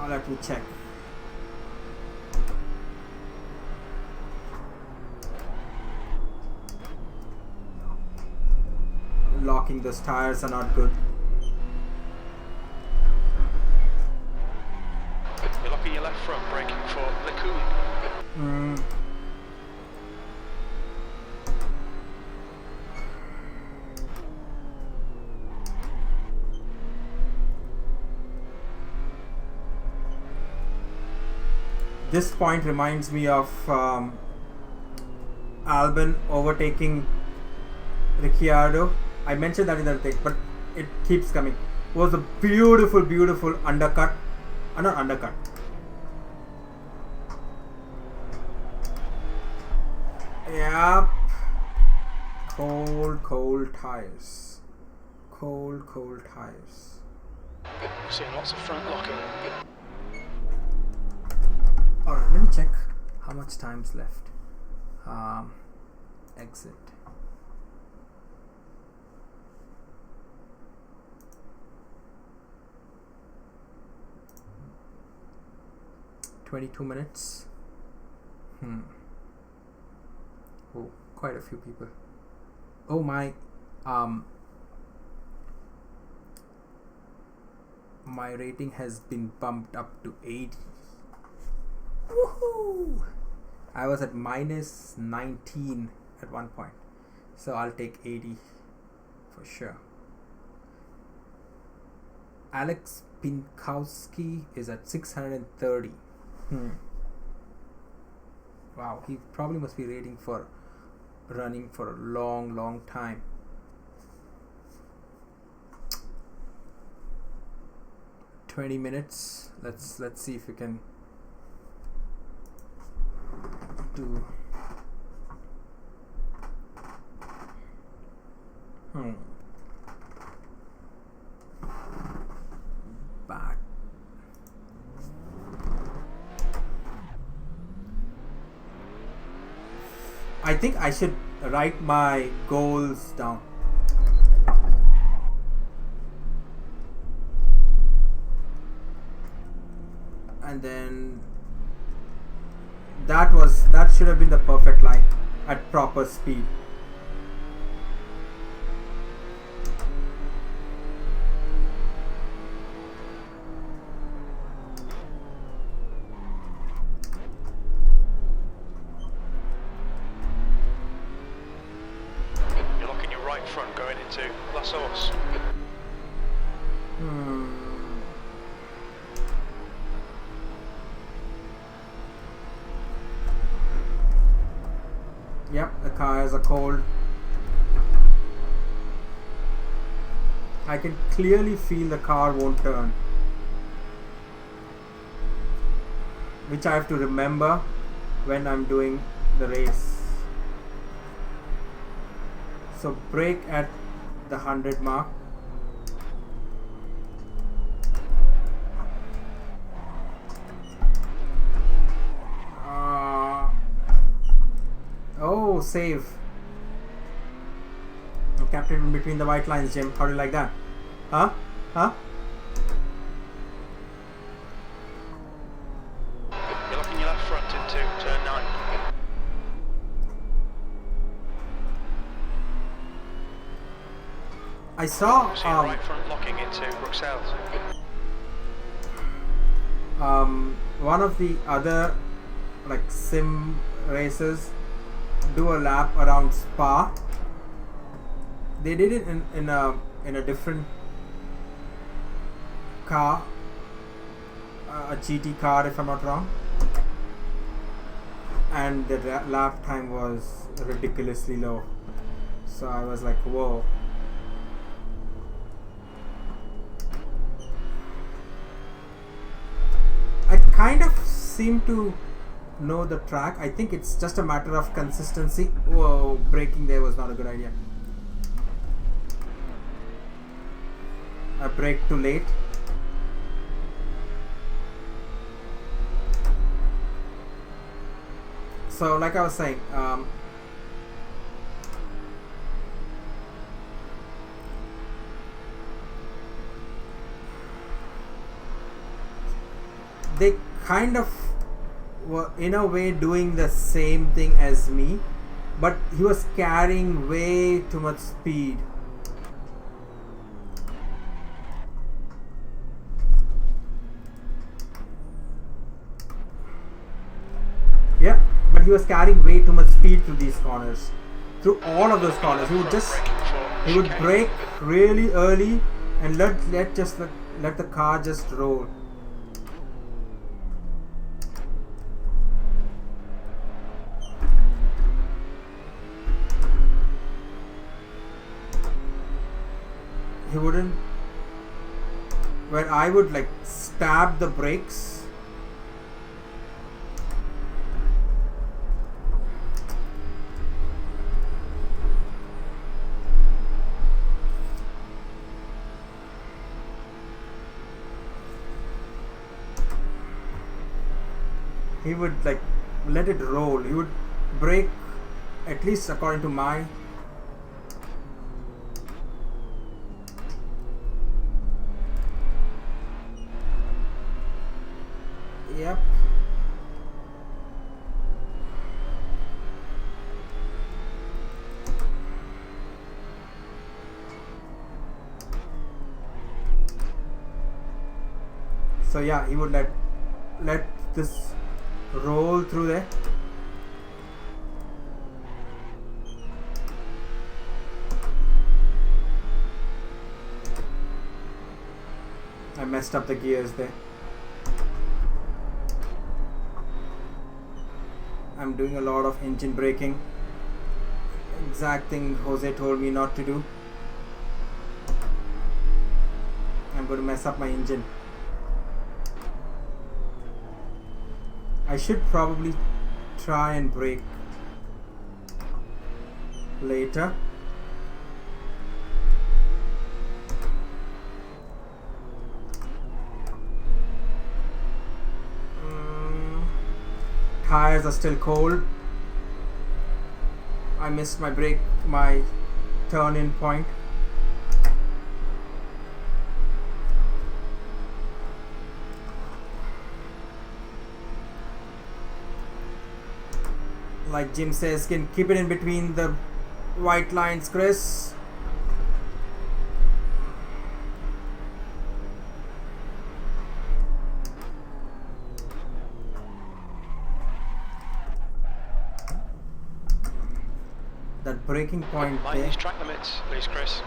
Let me check. Locking those tires are not good. You're locking your left front, braking for Lacoon. This point reminds me of Albon overtaking Ricciardo. I mentioned that in the thing, but it keeps coming. It was a beautiful undercut. Not undercut. Yep. Cold tires. Cold tires. Seeing lots of front locking. Alright, let me check how much time's left. Exit. $22 minutes. Oh, quite a few people. Oh my, my rating has been bumped up to 80. Woohoo! I was at minus 19 at one point, so I'll take 80 for sure. Alex Pinkowski is at 630. Wow, he probably must be running for a long time. $20 minutes. Let's see if we can do. Bad. I think I should write my goals down. And then that should have been the perfect line at proper speed. You're locking your right front going into Lotus. Yep, the tires are cold. I can clearly feel the car won't turn, which I have to remember when I'm doing the race. So brake at the 100 mark. Oh, save. I'm kept it in between the white lines, Jim. How do you like that? Huh? Huh? You're locking your left front into turn 9. I saw See your right front locking into Bruxelles. one of the other like sim races do a lap around Spa. They did it in a different car, a GT car if I'm not wrong, and the lap time was ridiculously low. So I was like, whoa. I kind of seem to know the track. I think it's just a matter of consistency. Whoa, braking there was not a good idea. I braked too late. So like I was saying, they kind of were in a way doing the same thing as me, but he was carrying way too much speed. Yeah, but he was carrying way too much speed through these corners, through all of those corners. He would brake really early and let the car just roll. He wouldn't, where I would like stab the brakes, he would like let it roll. He would brake, at least according to my yep. So yeah, he would let this roll through there. I messed up the gears there. I'm doing a lot of engine braking. Exact thing Jose told me not to do. I'm going to mess up my engine. I should probably try and brake later. Tires are still cold. I missed my turn in point. Like Jim says, can keep it in between the white lines, Chris. That braking point Mind there. these track limits, please, Chris.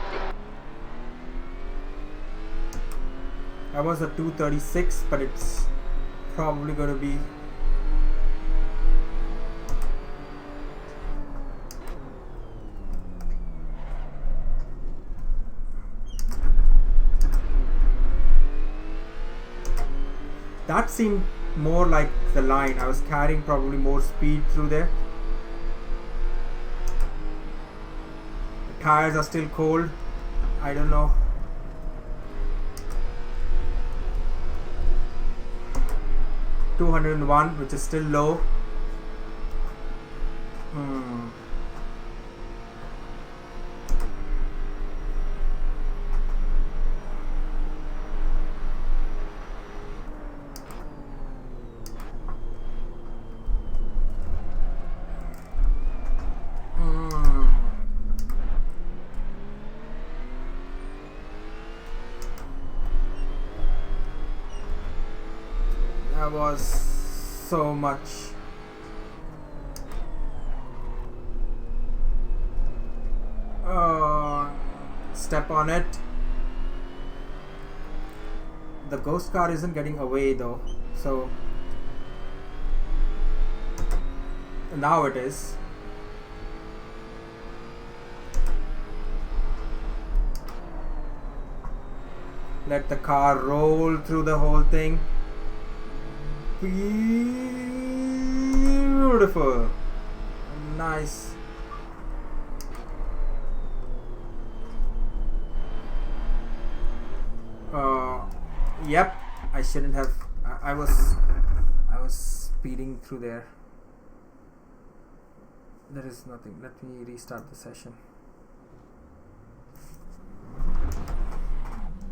I was at 236, but it's probably going to be that seemed more like the line. I was carrying probably more speed through there. The tires are still cold. I don't know. .201, which is still low. was so much. Step on it. The ghost car isn't getting away though, so now it is. Let the car roll through the whole thing. Beautiful. Nice. Yep, I shouldn't have. I was speeding through there. There is nothing. Let me restart the session.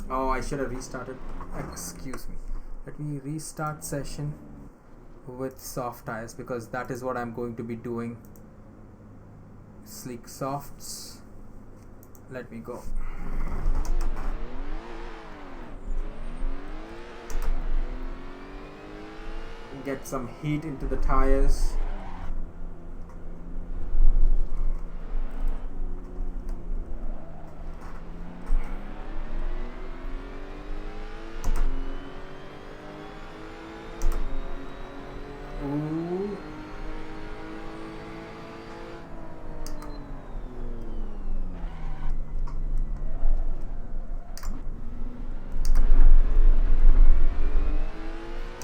Oh, I should have restarted. Excuse me. Let me restart session with soft tires, because that is what I'm going to be doing. Sleek softs. Let me go. Get some heat into the tires. Ooh.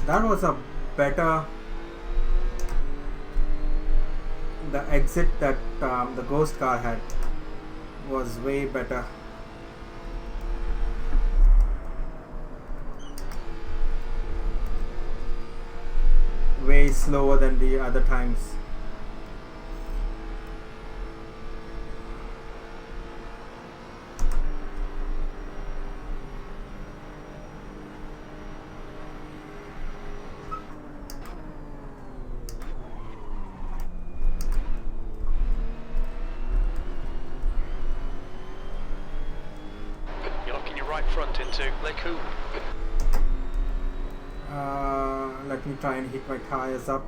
That was a better, the exit that the ghost car had was way better. Way slower than the other times. Front into Leku. Let me try and hit my tires up.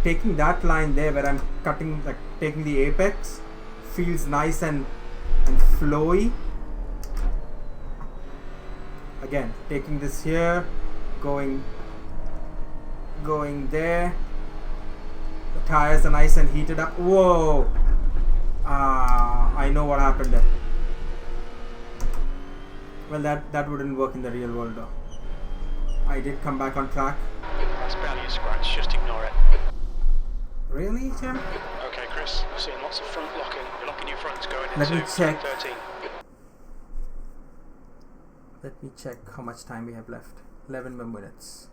Taking that line there where I'm cutting, like taking the apex, feels nice and flowy. Again, taking this here, going there. The tires are nice and heated up. Whoa! I know what happened there. Well, that wouldn't work in the real world though. I did come back on track. That's barely a scratch, just ignore it. Really, Jim? Okay, Chris, I'm seeing lots of front locking. You're locking your fronts going into Let me check. 13. Let me check how much time we have left. 11 more minutes.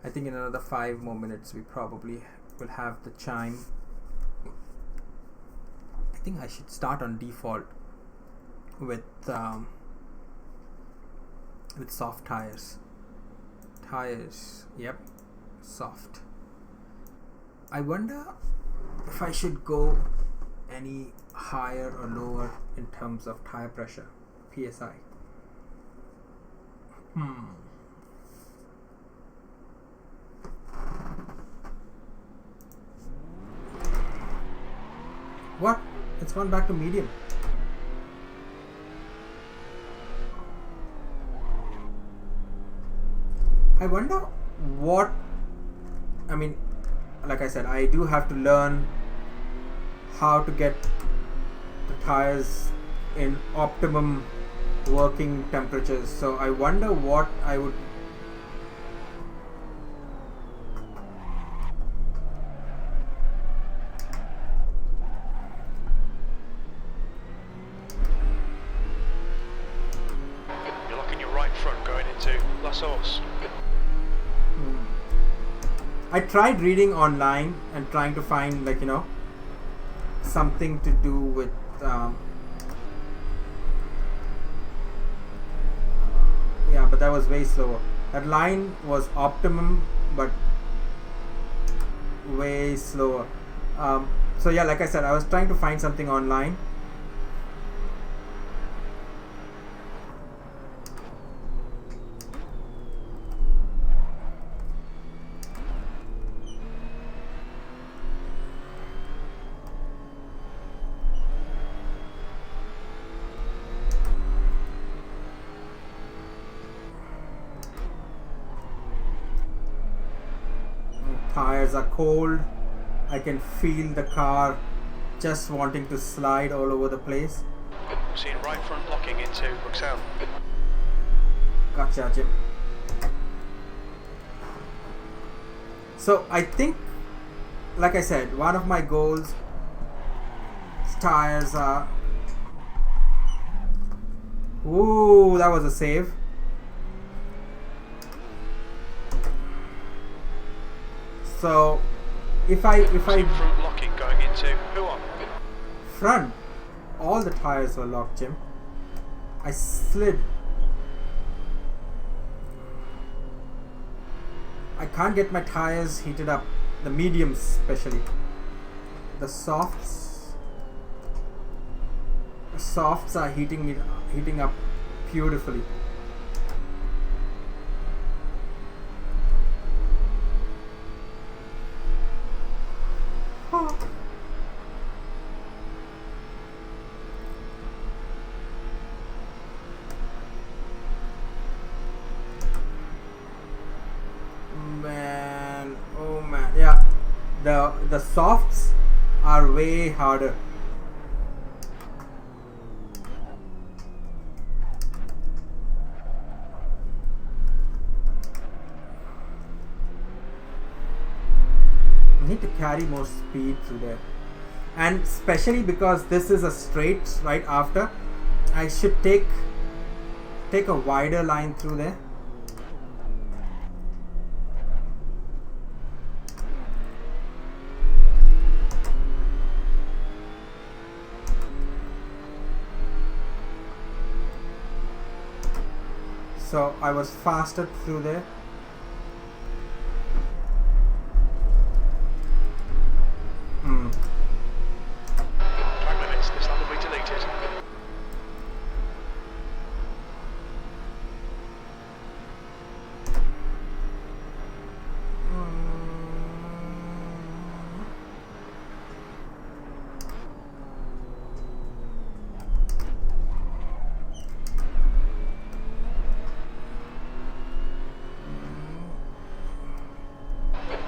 I think in another 5 more minutes we probably will have the chime. I think I should start on default with soft tires. Tires, yep, soft. I wonder if I should go any higher or lower in terms of tire pressure, PSI. What? It's gone back to medium. I wonder what, I mean, like I said, I do have to learn how to get the tires in optimum working temperatures. So I wonder what I would You're locking your right front going into Lotus. I tried reading online and trying to find, like, something to do with yeah, but that was way slower. That line was optimum, but way slower. So yeah, like I said, I was trying to find something online. Tires are cold. I can feel the car just wanting to slide all over the place. Seeing right front locking into Bruxelles. Gotcha, Jim. So I think, like I said, one of my goals, tires are... Ooh, that was a save. So if I front locking going into who on? Front, all the tires were locked, Jim. I slid. I can't get my tires heated up, the mediums especially. The softs are heating up beautifully. Man, oh man, yeah, the softs are way harder. I need to carry more speed through there, and especially because this is a straight right after, I should take a wider line through there. So I was faster through there. Track limits, this lap will be deleted.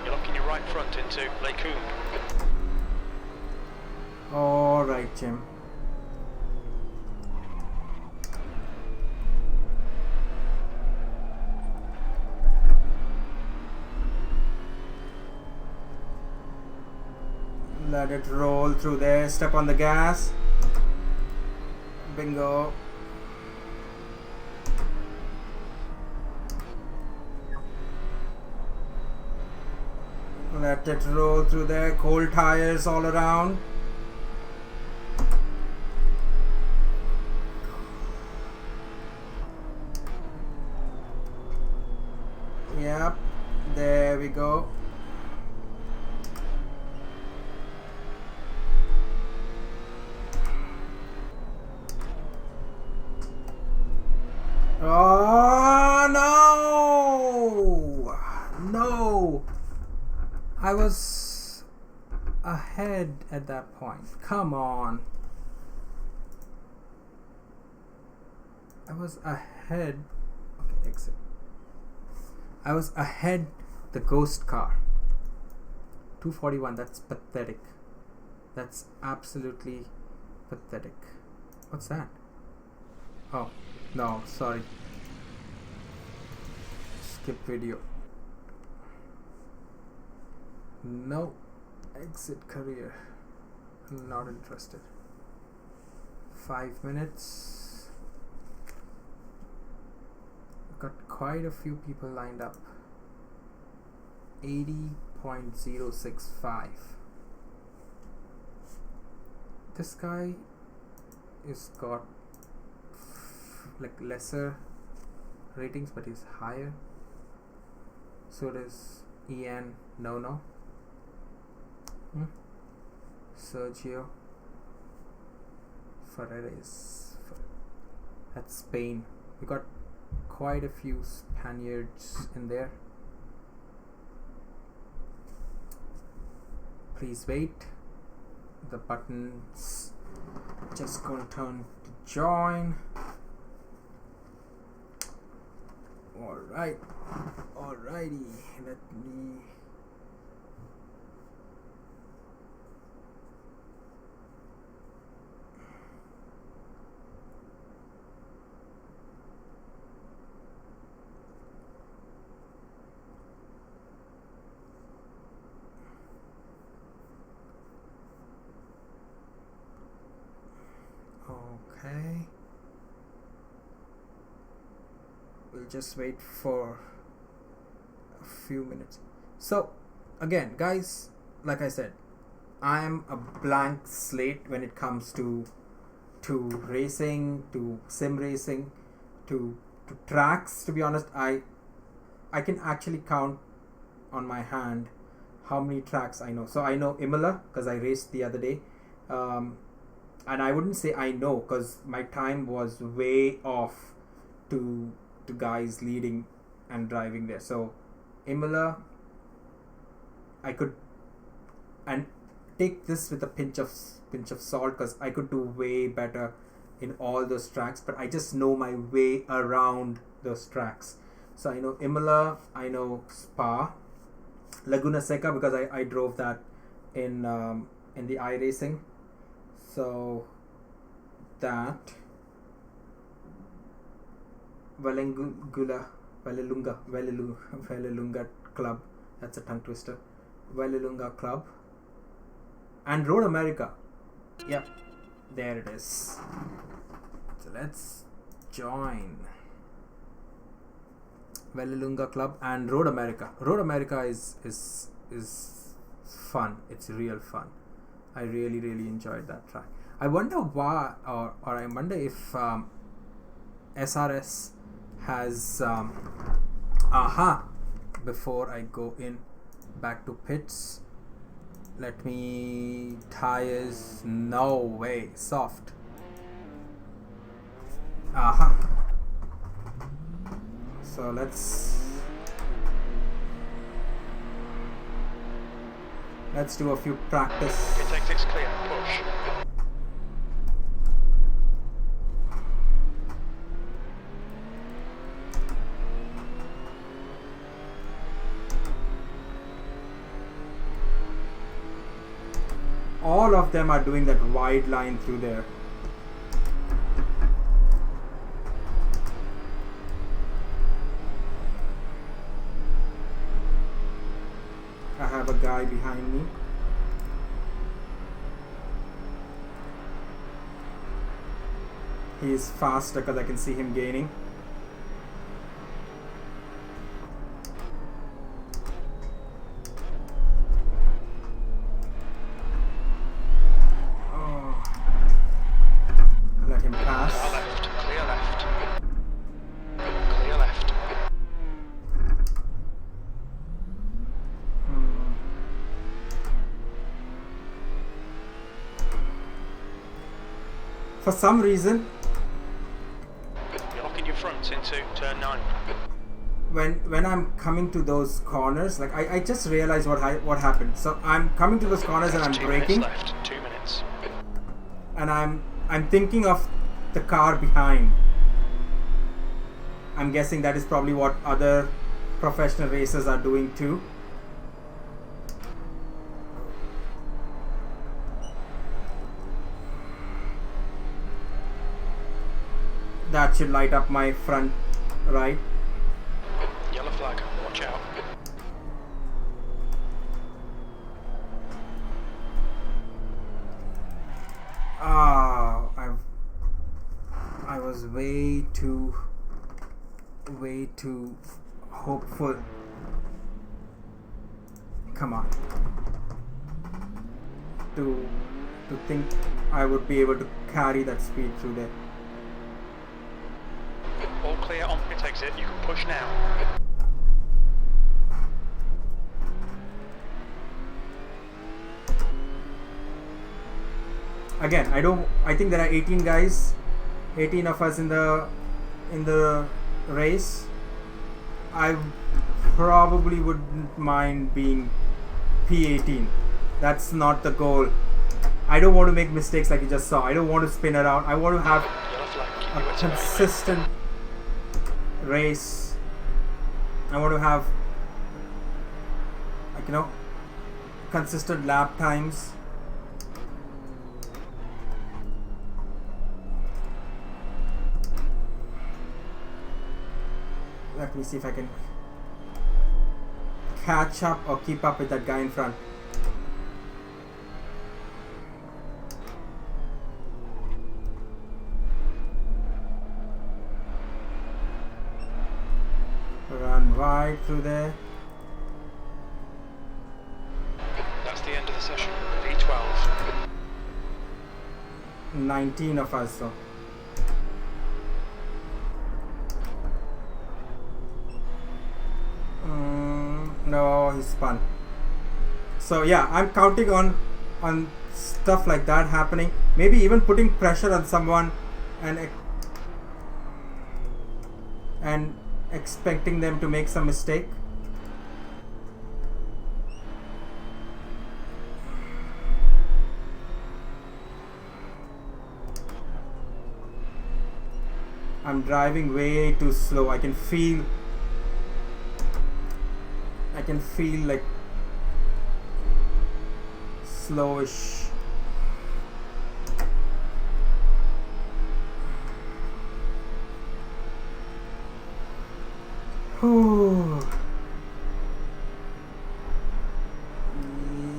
You're locking your right front into Lacoon. All right, Jim. Let it roll through there. Step on the gas. Bingo. Let it roll through there. Cold tires all around. Yep, there we go. Oh no! No! I was ahead at that point. Come on. I was ahead. Okay, exit. I was ahead the ghost car. 241, that's pathetic. That's absolutely pathetic. What's that? Oh, no, sorry. Skip video. No, exit career. I'm not interested. 5 minutes. Got quite a few people lined up. 80.065. This guy is got like lesser ratings, but he's higher. So does Ian No. Sergio Ferreres. That's Spain. We got quite a few Spaniards in there. Please wait. The button's just gonna turn to join. Alright. Alrighty. Let me. Okay. We'll just wait for a few minutes. So again, guys, like I said, I'm a blank slate when it comes to racing, to sim racing, to tracks. To be honest, I can actually count on my hand how many tracks I know. So I know Imola because I raced the other day. And I wouldn't say I know because my time was way off to guys leading and driving there. So Imola, I could, and take this with a pinch of salt because I could do way better in all those tracks, but I just know my way around those tracks. So I know Imola, I know Spa, Laguna Seca because I drove that in the iRacing. So that Vallelunga Club, that's a tongue twister. Vallelunga Club and Road America. Yep, there it is. So let's join Vallelunga Club and Road America. Road America is fun. It's real fun. I really enjoyed that track. I wonder why, or I wonder if SRS has before I go in back to pits, let me tires, no way, soft. So let's do a few practice. Pit exit's clear, push. All of them are doing that wide line through there. I have a guy behind me. He is faster because I can see him gaining. Oh. Let him pass. Clear left. Clear left. For some reason, You're locking your front into turn 9. when I'm coming to those corners, like I just realized what happened. So I'm coming to those corners and I'm 2 braking, minutes left. 2 minutes. and I'm thinking of the car behind. I'm guessing that is probably what other professional racers are doing too. That should light up my front right. Yellow flag. Watch out. I was way too hopeful. Come on. To think I would be able to carry that speed through there. All clear on pit exit. You can push now. again, I think there are 18 guys, 18 of us in the race. I probably wouldn't mind being P18. That's not the goal. I don't want to make mistakes like you just saw. I don't want to spin around. I want to have a consistent race. I want to have, like, you know, consistent lap times. Let me see if I can catch up or keep up with that guy in front. Run wide through there. That's the end of the session. V12. 19 of us, so. No, he spun. So yeah, I'm counting on stuff like that happening. Maybe even putting pressure on someone and expecting them to make some mistake. I'm driving way too slow. I can feel like slowish. Whew.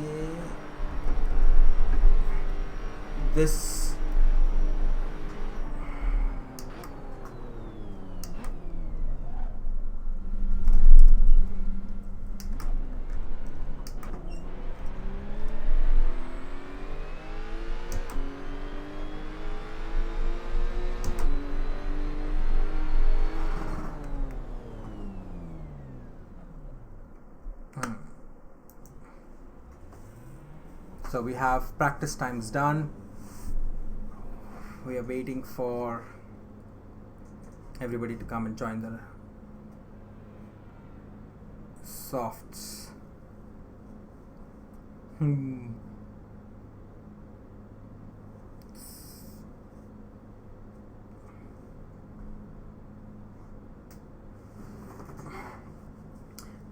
Yeah. This So we have practice times done. We are waiting for everybody to come and join the softs.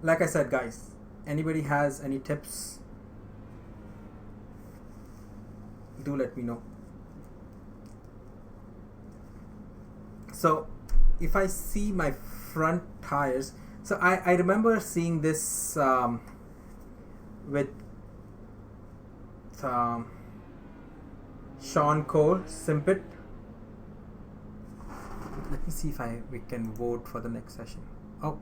Like I said, guys, anybody has any tips, do let me know. So if I see my front tires, so I remember seeing this with Sean Cole, Simpit. Let me see if we can vote for the next session. Oh,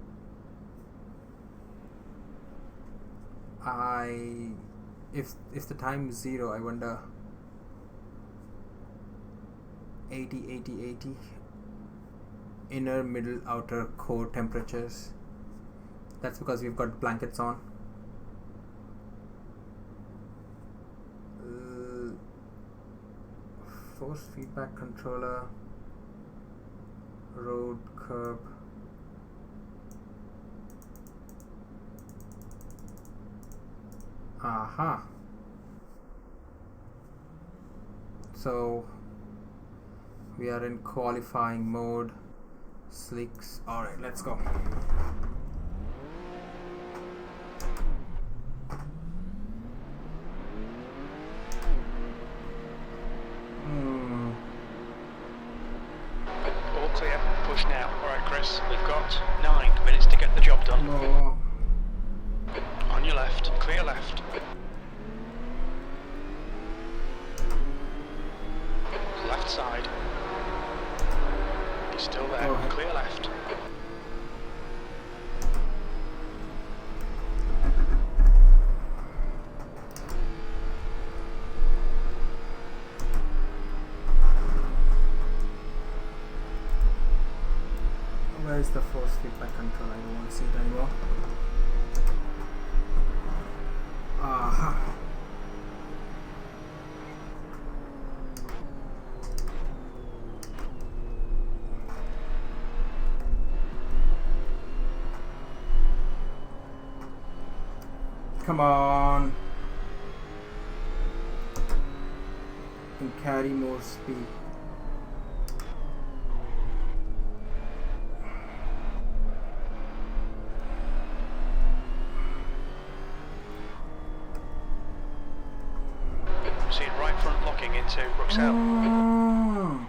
if the time is 0, I wonder. 80 inner, middle, outer core temperatures. That's because we've got blankets on. Force feedback controller, road, curb. Aha. So we are in qualifying mode. Slicks. Alright, let's go. All clear. Push now. Alright, Chris. We've got 9 minutes to get the job done. No. On your left. Clear left. Left side. He's still there. Oh. Clear left. Where is the force feedback control? I don't want to see it anymore. Aha. Come on. Can carry more speed. Seeing right front locking into Bruxelles.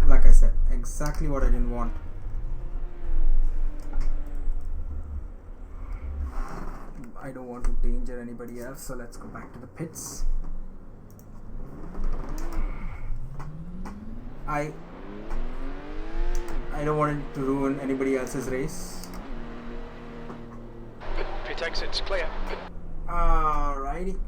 Like I said, exactly what I didn't want. I don't want to danger anybody else, so let's go back to the pits. I don't want it to ruin anybody else's race. Pit exit's clear. Alrighty.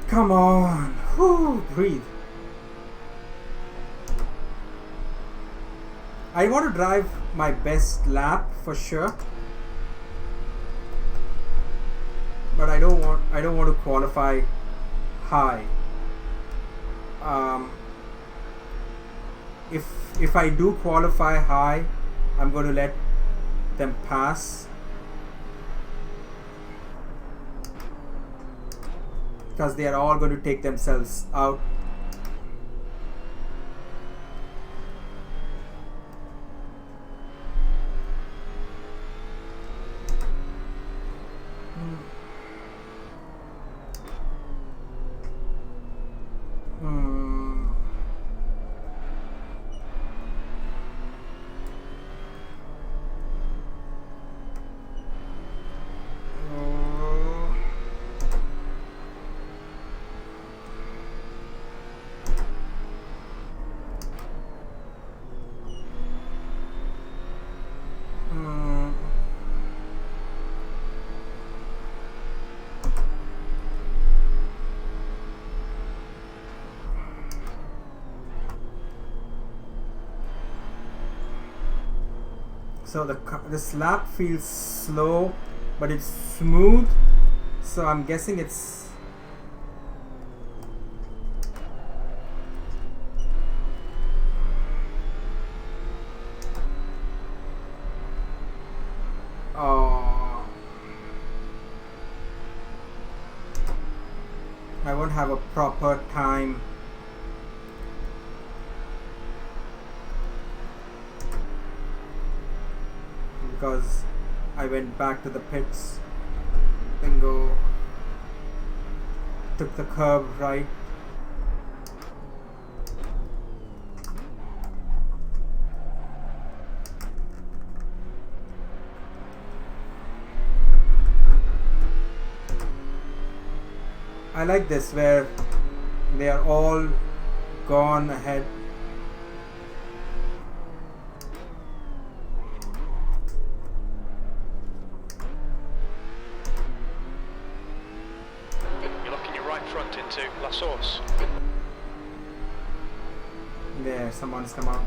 Come on. Whew, breathe. I want to drive my best lap for sure. But I don't want to qualify high. If I do qualify high, I'm going to let them pass, because they are all going to take themselves out. So this lap feels slow, but it's smooth. So I'm guessing it's I won't have a proper time. Because I went back to the pits. Bingo. Took the curb right. I like this where they are all gone ahead. Source. There, someone's come out.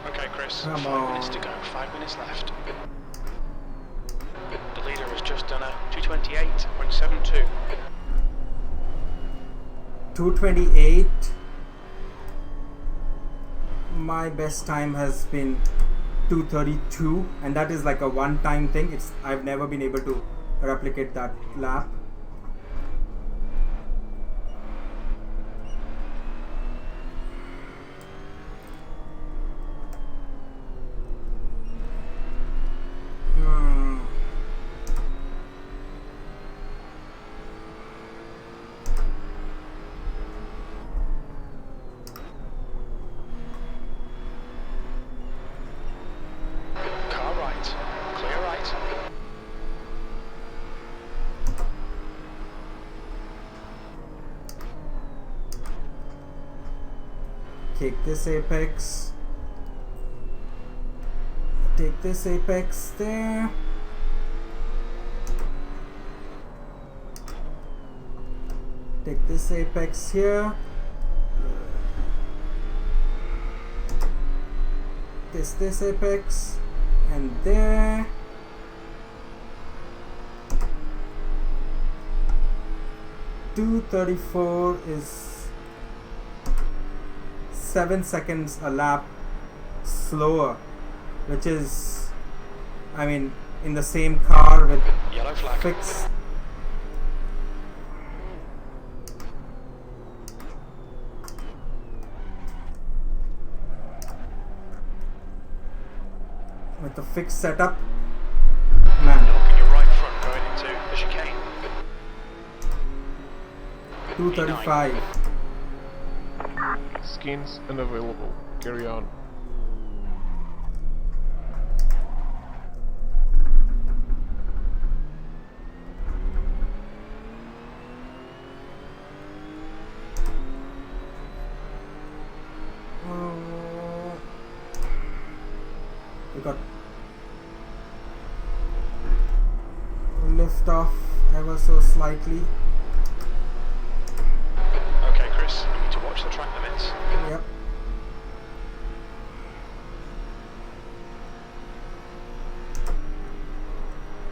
Okay, Chris. Come 5 on. minutes to go. 5 minutes left. The leader has just done a 228.72. 228. My best time has been 232, and that is like a one-time thing. I've never been able to replicate that lap. Take this apex. Take this apex there. take this apex here, this apex, and there. .234 is 7 seconds a lap slower, which is, I mean, in the same car with Yellow flag. fixed. With the fixed setup, man. Look in your right front going into the chicane. 235. Skins unavailable. Carry on. We got lift off ever so slightly. Okay, Chris, you need to watch the track limits. Yep.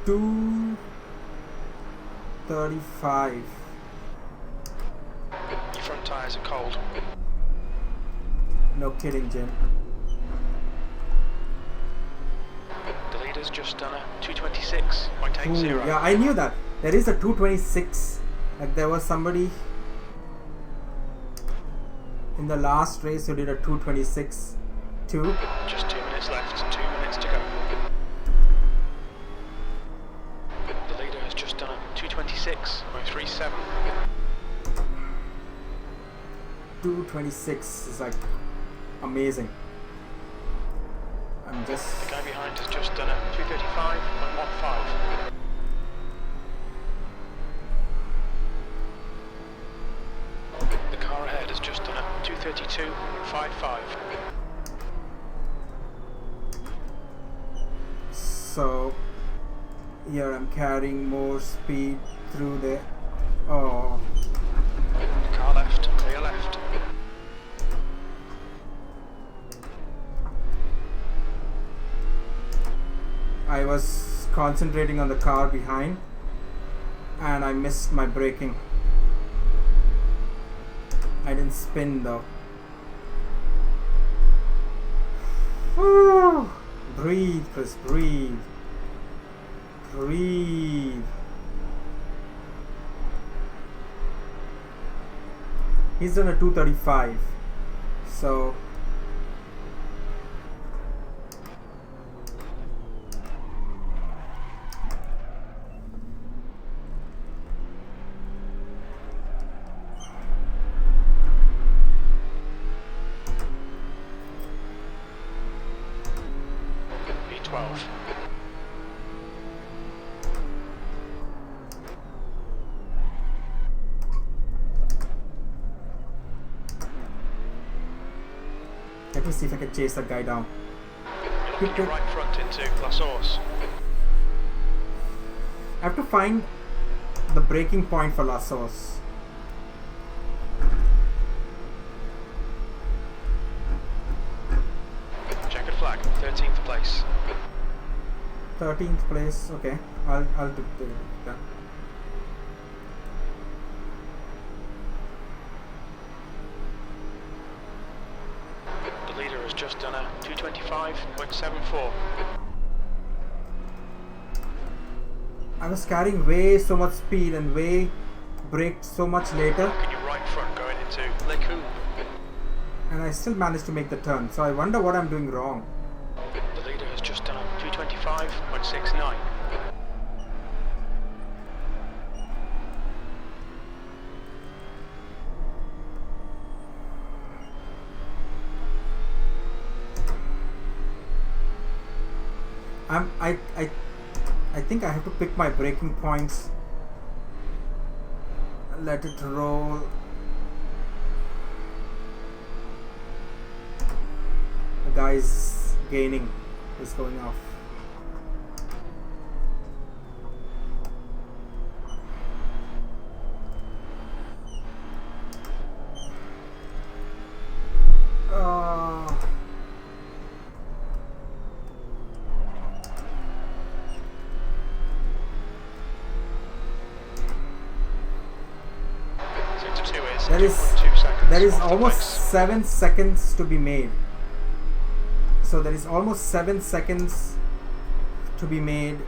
.235. Your front tyres are cold. No kidding, Jim. The leader's just done a 226.80. Ooh, yeah, I knew that. There is a 226. Like there was somebody in the last race who did a 226 too. Just 2 minutes left, 2 minutes to go. The leader has just done a 226.37. 226 is like amazing. I'm just. The guy behind has just done a 235.15. The car ahead has just done a 232.55. So here I'm carrying more speed through the. Oh, Car left, clear left. I was concentrating on the car behind and I missed my braking. I didn't spin though. Whew. Breathe, Chris, breathe. Breathe. He's done a 235. So P12. let me see if I can chase that guy down. You're looking right front into Lotus. I have to find the breaking point for Lotus. Checkered flag, 13th place. 13th place. Okay, I'll do that. The leader has just done a 225.74. I was carrying way so much speed and way braked so much later, Look in your right front going into Leku. and I still managed to make the turn. So I wonder what I'm doing wrong. The leader has just done a 225.69. I think I have to pick my braking points. Let it roll. The guy's gaining. Is going off. 2.2 seconds. there is onto almost brakes. 7 seconds to be made. So there is almost 7 seconds to be made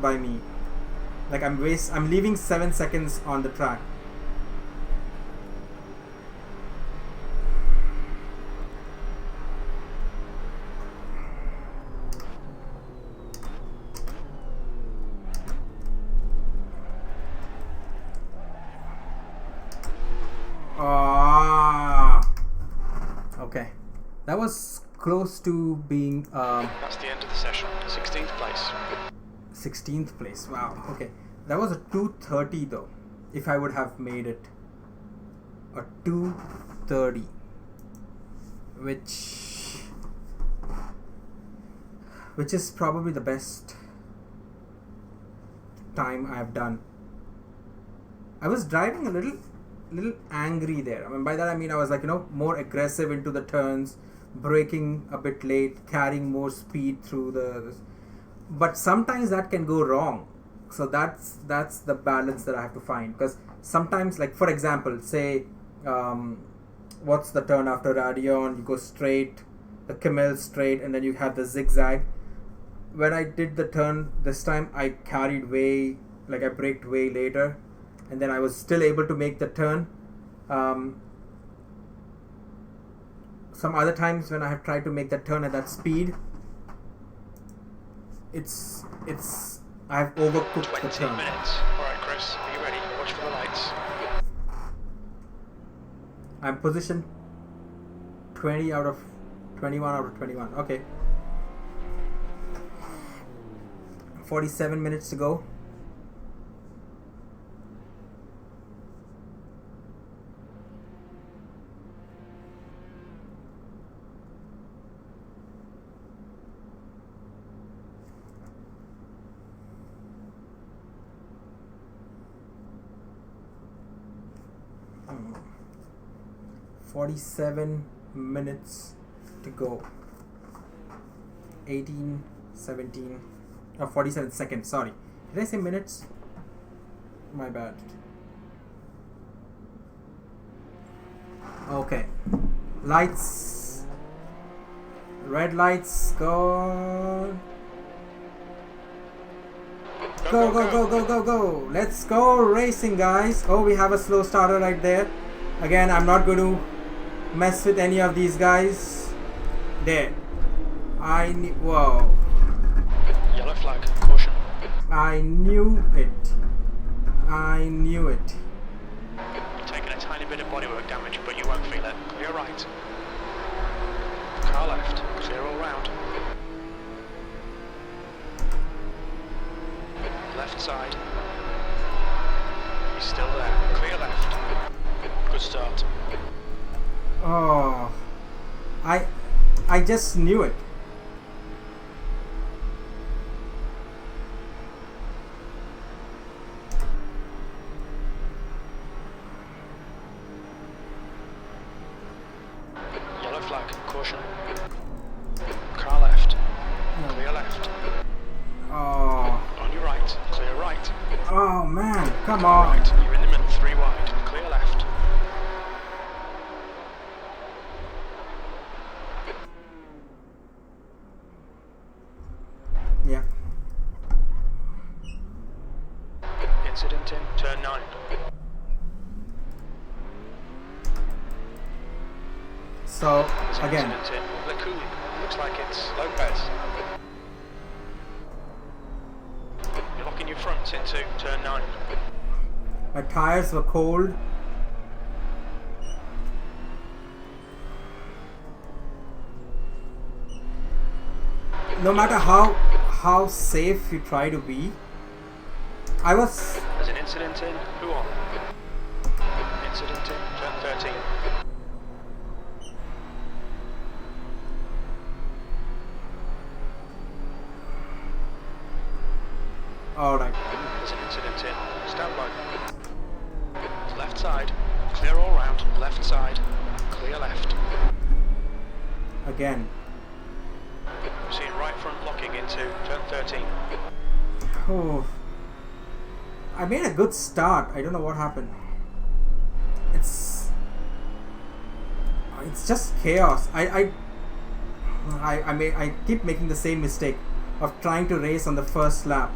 by me. Like I'm leaving 7 seconds on the track. Okay, that was close to being That's the end of the session. 16th place. 16th place. Wow. Okay, that was a 2:30 though. If I would have made it a 2:30, which is probably the best time I have done. I was driving a little angry there. I mean, by that I mean I was like, more aggressive into the turns, braking a bit late, carrying more speed through but sometimes that can go wrong. So that's the balance that I have to find, because sometimes, like for example, say what's the turn after Radion? You go straight, the Camel straight, and then you have the zigzag. When I did the turn this time, I carried I braked way later, and then I was still able to make the turn. Some other times when I have tried to make that turn at that speed, I have overcooked the 20 turn. minutes. Alright, Chris, are you ready? Watch for the lights. I'm positioned 21 out of 21. Okay. 47 minutes to go. Hmm. 47 minutes to go. 18, 17, 47 seconds, sorry. Did I say minutes? My bad. Okay. Lights. Red lights, go. Go. Let's go racing, guys. Oh, we have a slow starter right there. Again, I'm not going to mess with any of these guys. There. Whoa. Yellow flag, caution. I knew it. You're taking a tiny bit of bodywork damage, but you won't feel it. Clear right. Car left, clear all round. Left side. He's still there. Clear left. Good start. Oh. I just knew it. Yellow flag, caution. Car left. Clear left. Oh. On your right, clear right. Oh man, come Car on. right, you're in the middle, 3 wide. Clear left. Yeah. Incident in turn 9. So, There's an again. incident in the coupe. Looks like it's Lopez. You're locking your fronts into turn 9. My tires were cold. No matter how safe you try to be, I was. There's an incident in who on? Incident in turn 13. Alright. There's an incident in stand by. Left side, clear all round. Left side, clear left. Again. We've seen right front locking into turn 13. Oh. I made a good start. I don't know what happened. it's just chaos. I keep making the same mistake of trying to race on the first lap.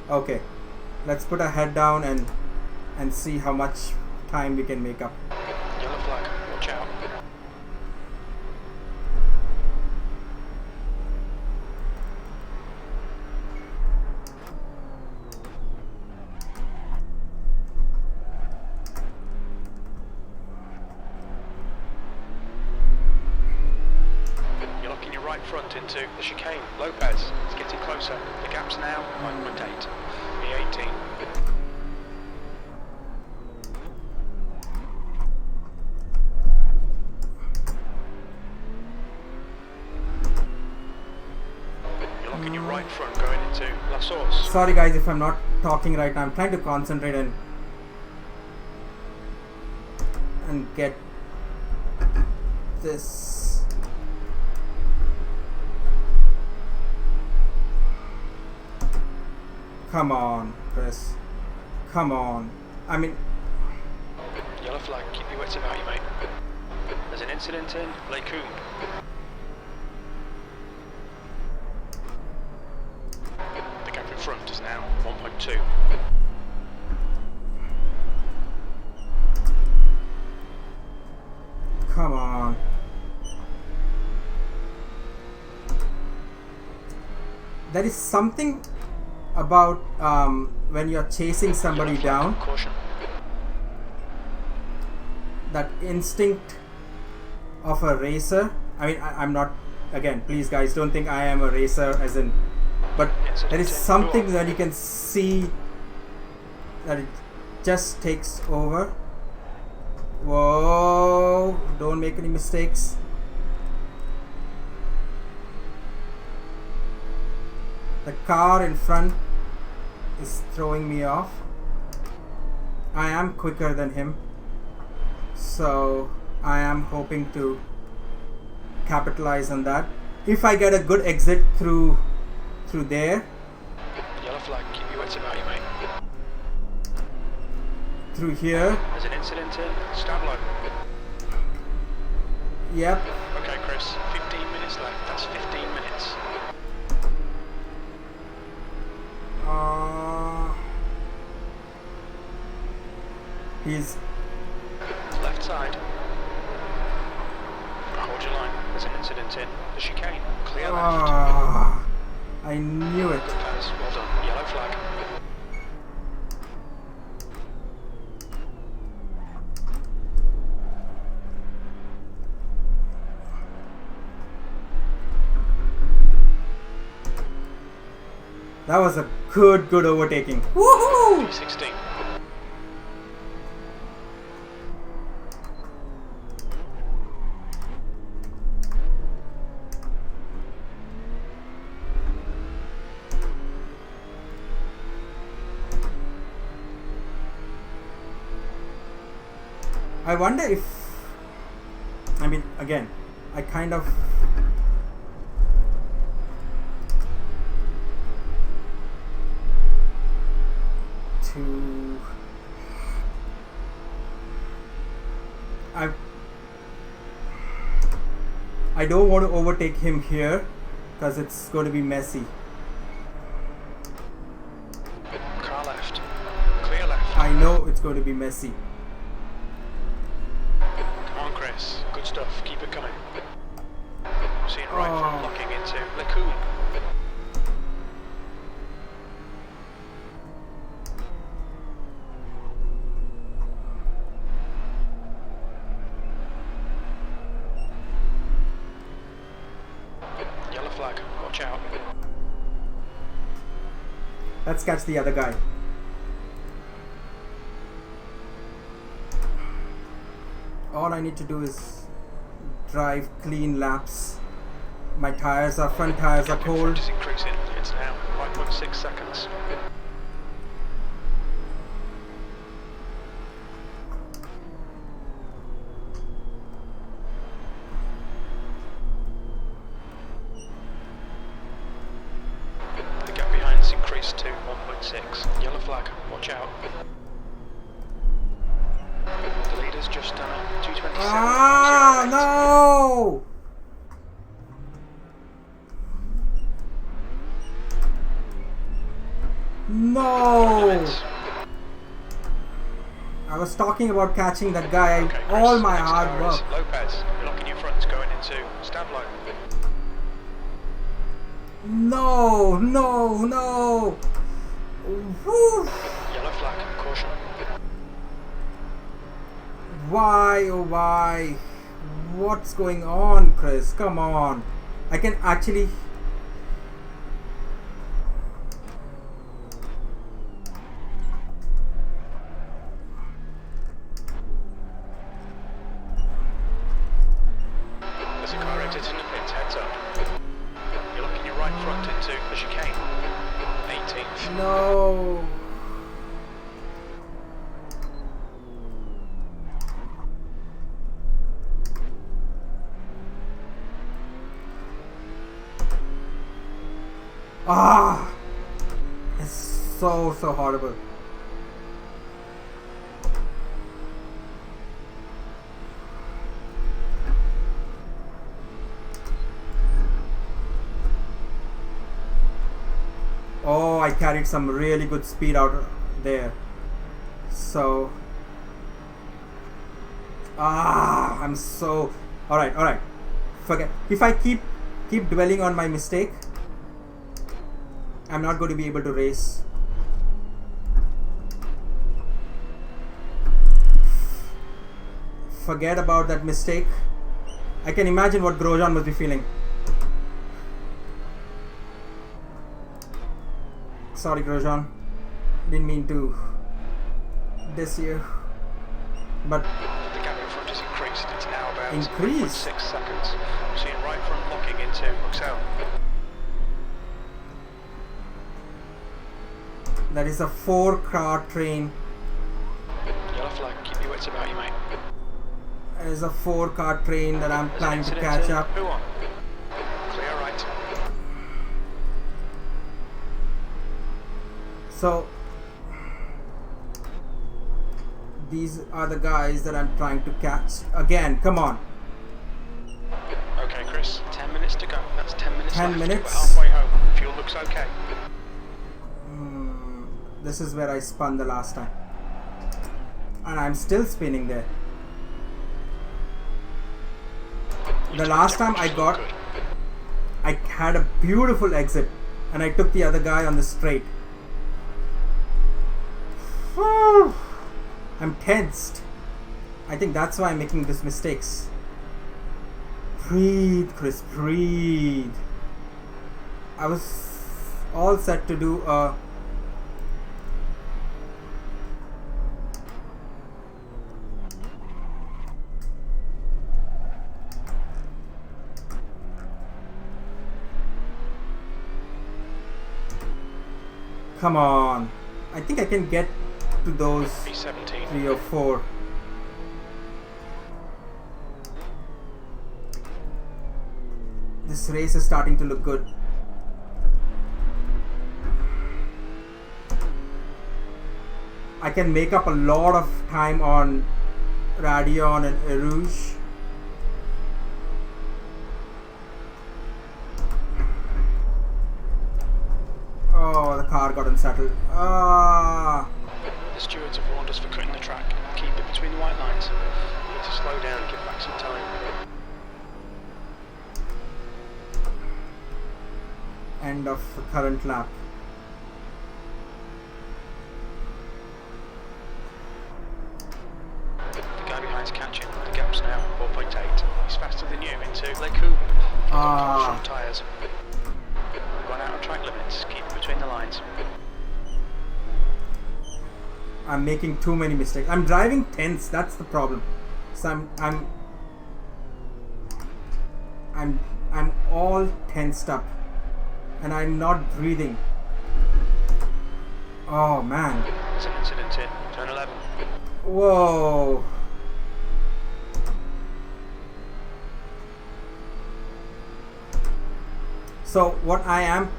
Okay, let's put our head down and see how much time we can make up. Yellow flag, watch out. You're locking your right front into the chicane. Lopez, it's getting closer. The gap's now 9.8. E18. You're locking your right front going into La Source. Sorry guys if I'm not talking right now. I'm trying to concentrate and get this. Come on, Chris. Come on. I mean, Yellow flag, keep your wits about you, mate. There's an incident in Lacoon. The gap in front is now 1.2. come on. There is something about when you're chasing somebody down, Caution. that instinct of a racer. I mean, I'm not, again, please guys don't think I am a racer as in, but there is something that you can see that it just takes over. Whoa, don't make any mistakes. The car in front is throwing me off. I am quicker than him, so I am hoping to capitalize on that. If I get a good exit through there, Yellow flag, keep your wits about you, mate. through here, There's an incident in Stablo. yep. Okay, Chris, 15 minutes left. That's 15 minutes. He's Left side. Hold your line. There's an incident in the chicane. Clear left. I knew it. Pass. Well done. Yellow flag. That was a good overtaking. Woohoo! P16. I wonder if, I mean, again, I kind of I don't want to overtake him here because it's going to be messy. Car left. Clear left. I know it's going to be messy. Come on, Chris. Good stuff. Keep it coming. Seeing right front locking into Lacoon. Yellow flag. Watch out. Let's catch the other guy. All I need to do is drive clean laps. My tires are, front tires are cold. Is increasing. It's now 5.6 seconds. The gap behind has increased to 1.6. 6. Yellow flag. Watch out. The leader's just done a 227. Ah, no! No! I was talking about catching that guy. Okay, Chris, All my next hard car work. is Lopez. You're locking your front going into Stablo. No, no, no! Woo. Yellow flag. Caution. Why, oh why? What's going on, Chris? Come on. I can actually... There's a car exiting the pits. Heads up. You're locking your right front into the chicane. 18th. No. Ah, it's so horrible. Oh, I carried some really good speed out there. So I'm so all right. Forget if I keep dwelling on my mistake, I'm not going to be able to race. Forget about that mistake. I can imagine what Grosjean must be feeling. Sorry, Grosjean. Didn't mean to diss you. But The gap in front has increased. It's now about increased? 6 seconds. I'm seeing right front locking into Uxelle. That is a 4-car train. Yellow flag. Keep your wits about you, mate. That is a 4-car train that I'm There's an planning to incident catch in up. Who on? Clear right. So these are the guys that I'm trying to catch. Again, come on. Okay, Chris. 10 minutes to go. That's 10 minutes 10 left. minutes? We're halfway home. Fuel looks okay. This is where I spun the last time. And I'm still spinning there. The last time I had a beautiful exit and I took the other guy on the straight. Whew. I'm tensed. I think that's why I'm making these mistakes. Breathe, Chris, breathe. I was all set to do a come on. I think I can get to those B17. 3 or 4. This race is starting to look good. I can make up a lot of time on Radion and Erouge. Oh, the car got unsettled. The stewards have warned us for cutting the track. Keep it between the white lines. You need to slow down and give back some time. End of the current lap. The guy behind's catching. The gap's now 4.8. He's faster than you into Le Coupe. Short tyres. Run out of track limits. Keep it between the lines. I'm making too many mistakes. I'm driving tense. That's the problem. So I'm all tensed up, and I'm not breathing. Oh man! There's an incident in turn 11. Whoa! So what I am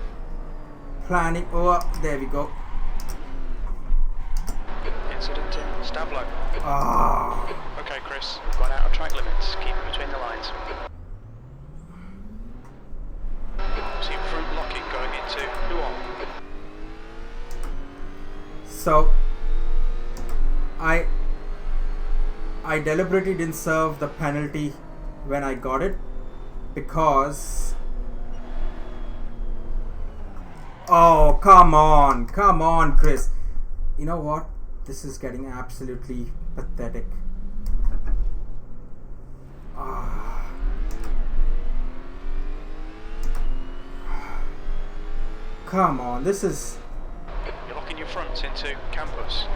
planning. Oh, there we go. Stablo. Ah. Okay, Chris, we've gone out of track limits. Keep it between the lines. See front locking going into Luon. So I deliberately didn't serve the penalty when I got it because oh, come on, Chris. You know what? This is getting absolutely pathetic. Ah. Come on, this is... You're locking your fronts into campus.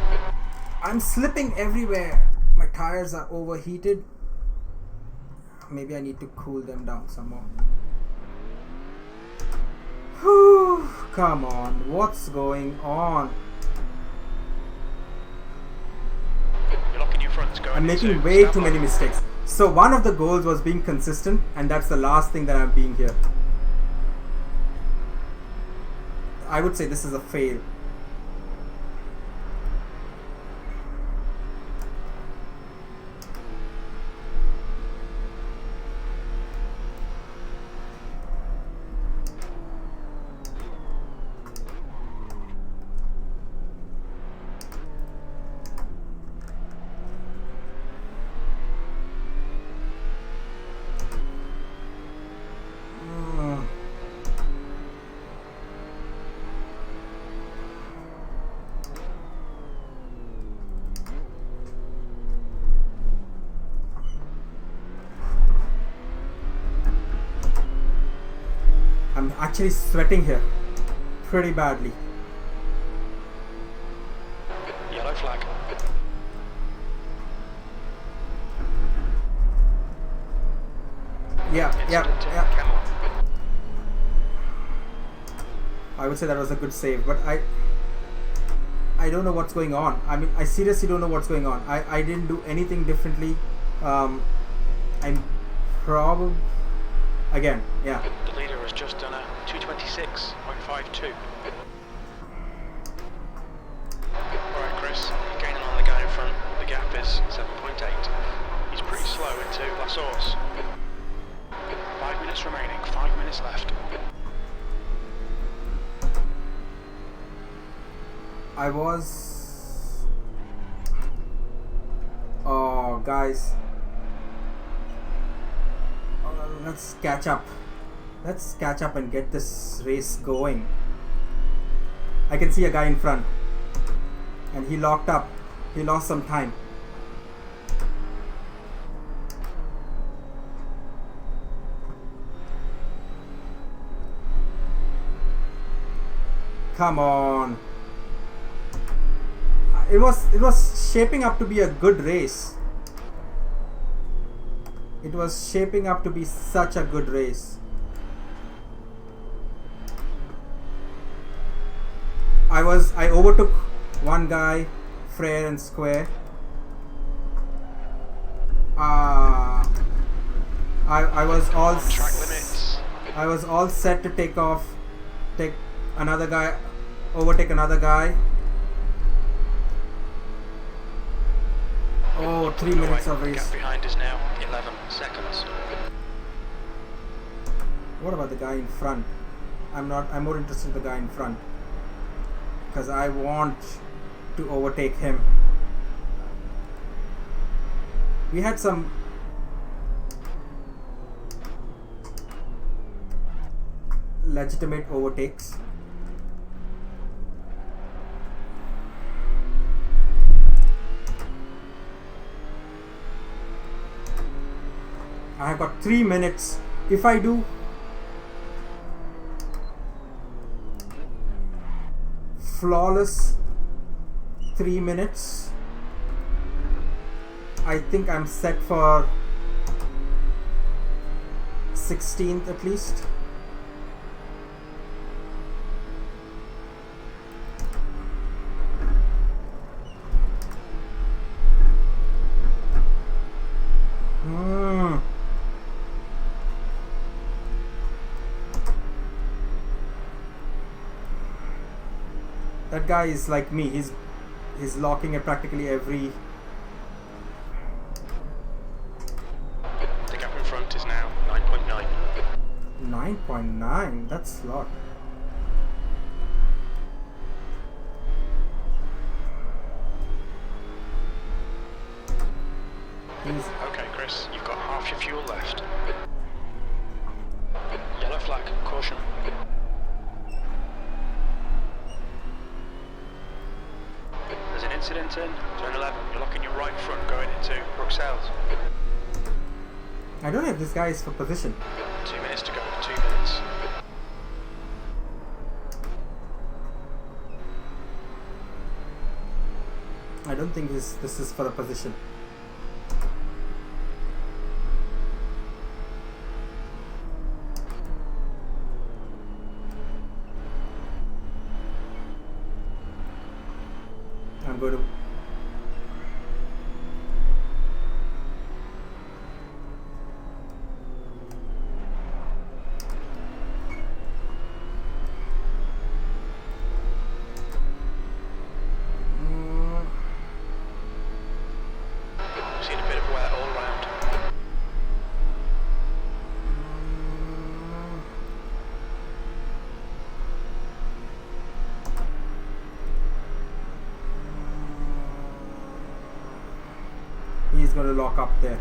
I'm slipping everywhere. My tires are overheated. Maybe I need to cool them down some more. Whew, come on, what's going on? You're locking your fronts going I'm making into way too Stablo. many mistakes. So one of the goals was being consistent, and that's the last thing that I'm being here. I would say this is a fail. I'm actually sweating here pretty badly. Yellow flag. Yeah. Incident in Camel. I would say that was a good save, but I don't know what's going on. I mean, I seriously don't know what's going on. I didn't do anything differently. I'm probably again, yeah. The leader has just done a 226.52. Alright, Chris, you're gaining on the guy in front. The gap is 7.8. He's pretty slow into La Source. 5 minutes remaining, 5 minutes left. I was... Oh, guys. Let's catch up. Let's catch up and get this race going. I can see a guy in front. And he locked up. He lost some time. Come on. It was shaping up to be a good race. It was shaping up to be such a good race. I overtook one guy fair and square. I was all Track limits. I was all set to take off, take another guy, overtake another guy. Oh, 3 minutes of The race. gap behind is now 11 seconds. What about the guy in front? I'm more interested in the guy in front because I want to overtake him. We had some legitimate overtakes. I have got 3 minutes. If I do flawless 3 minutes, I think I'm set for 16th at least. That guy is like me. He's locking at practically every 9.9. That's a lot. Okay, Chris, you've got half your fuel left. Yellow flag, caution. There's an incident in turn 11. You're locking your right front going into Bruxelles. I don't know if this guy is for position. 2 minutes to go, 2 minutes. I don't think this is for a position. I'm going to Seen a bit of wear all round. He's going to lock up there,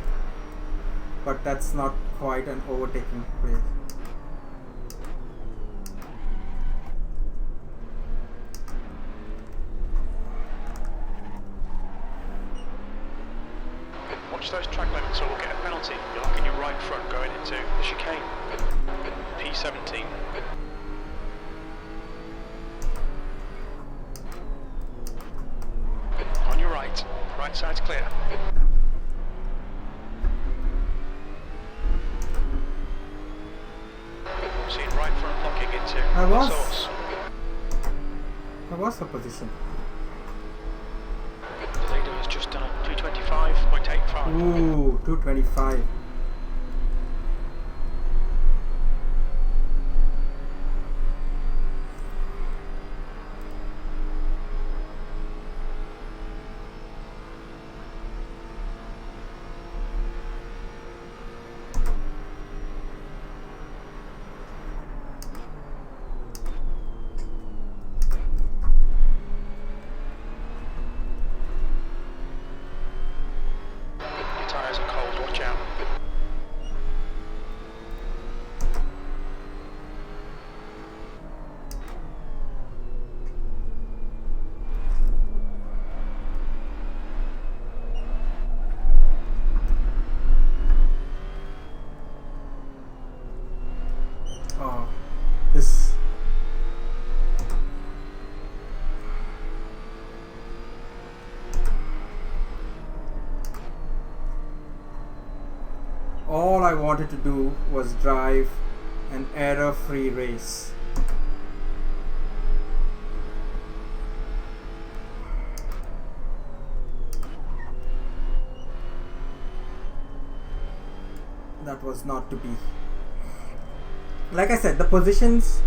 but that's not quite an overtaking place. Watch those track limits or we'll get a penalty. You're locking your right front going into the chicane. P17. On your right. Right side's clear. Seeing right front locking into the source. I was for position. The leader has just done a 225.85. Ooh, 225. Your tyres are cold, watch out. Oh, this. All I wanted to do was drive an error-free race. That was not to be. Like I said, the positions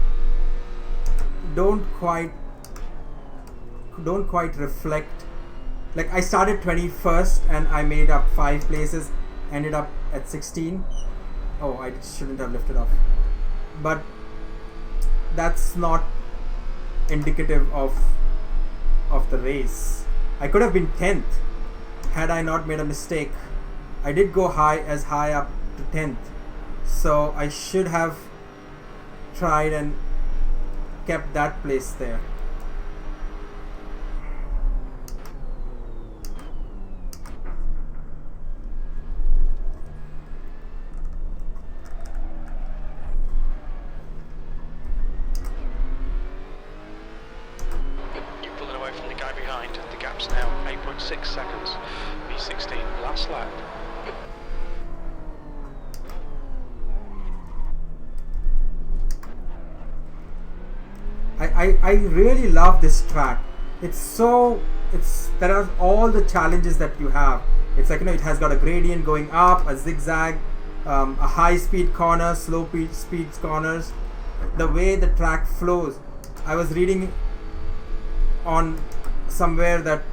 don't quite reflect. Like I started 21st and I made up 5 places, ended up at 16. Oh, I shouldn't have lifted off, but that's not indicative of the race. I could have been 10th had I not made a mistake. I did go high up to 10th, so I should have tried and kept that place there. You're pulling away from the guy behind. The gap's now 8.6 seconds. B16, last lap. I really love this track. There are all the challenges that you have. It's like, it has got a gradient going up, a zigzag, a high speed corner, slow speed corners. The way the track flows. I was reading on somewhere that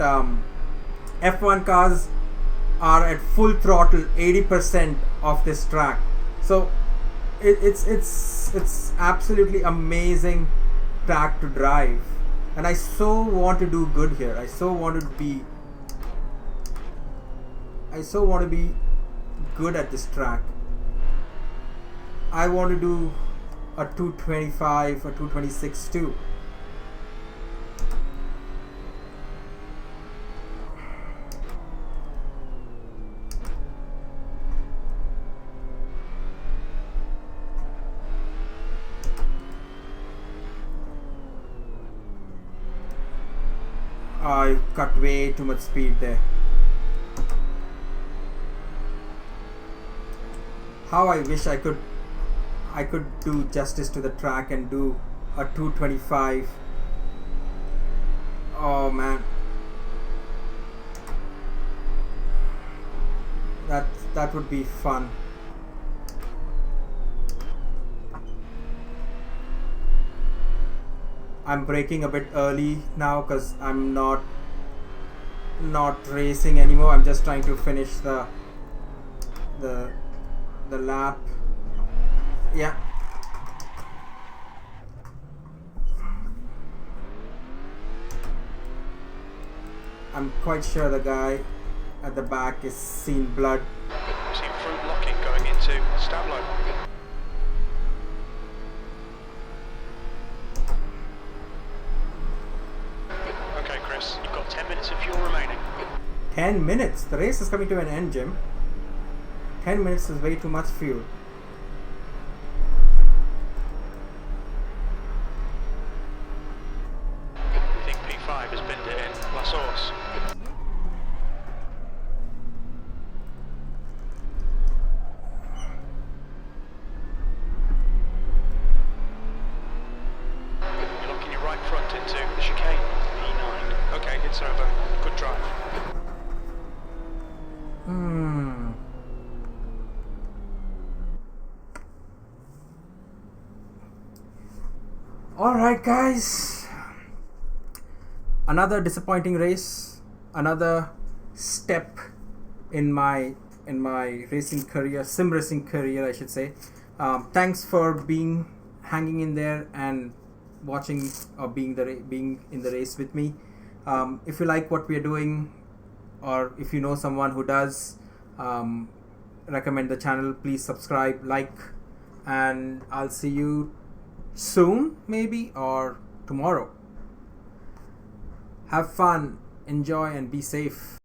F1 cars are at full throttle 80% of this track. So it's absolutely amazing track to drive, and I so want to do good here. I so want to be good at this track. I want to do a 225 or 226 too. I cut way too much speed there. How I wish I could do justice to the track and do a 225. Oh man, that would be fun. I'm braking a bit early now because I'm not racing anymore. I'm just trying to finish the lap. Yeah. I'm quite sure the guy at the back is seen blood. Seen front locking going into Stablo. Okay, Chris, you've got 10 minutes of fuel remaining. 10 minutes? The race is coming to an end, Jim. 10 minutes is way too much fuel. You think P5 has binned it in La Source? You're locking your right front into the chicane, P9. Okay, it's over. Good drive. Alright guys, another disappointing race, another step in my racing career, sim racing career I should say. Thanks for hanging in there and watching or being in the race with me. If you like what we are doing, or if you know someone who does, recommend the channel. Please subscribe, like, and I'll see you soon, maybe, or tomorrow. Have fun, enjoy, and be safe.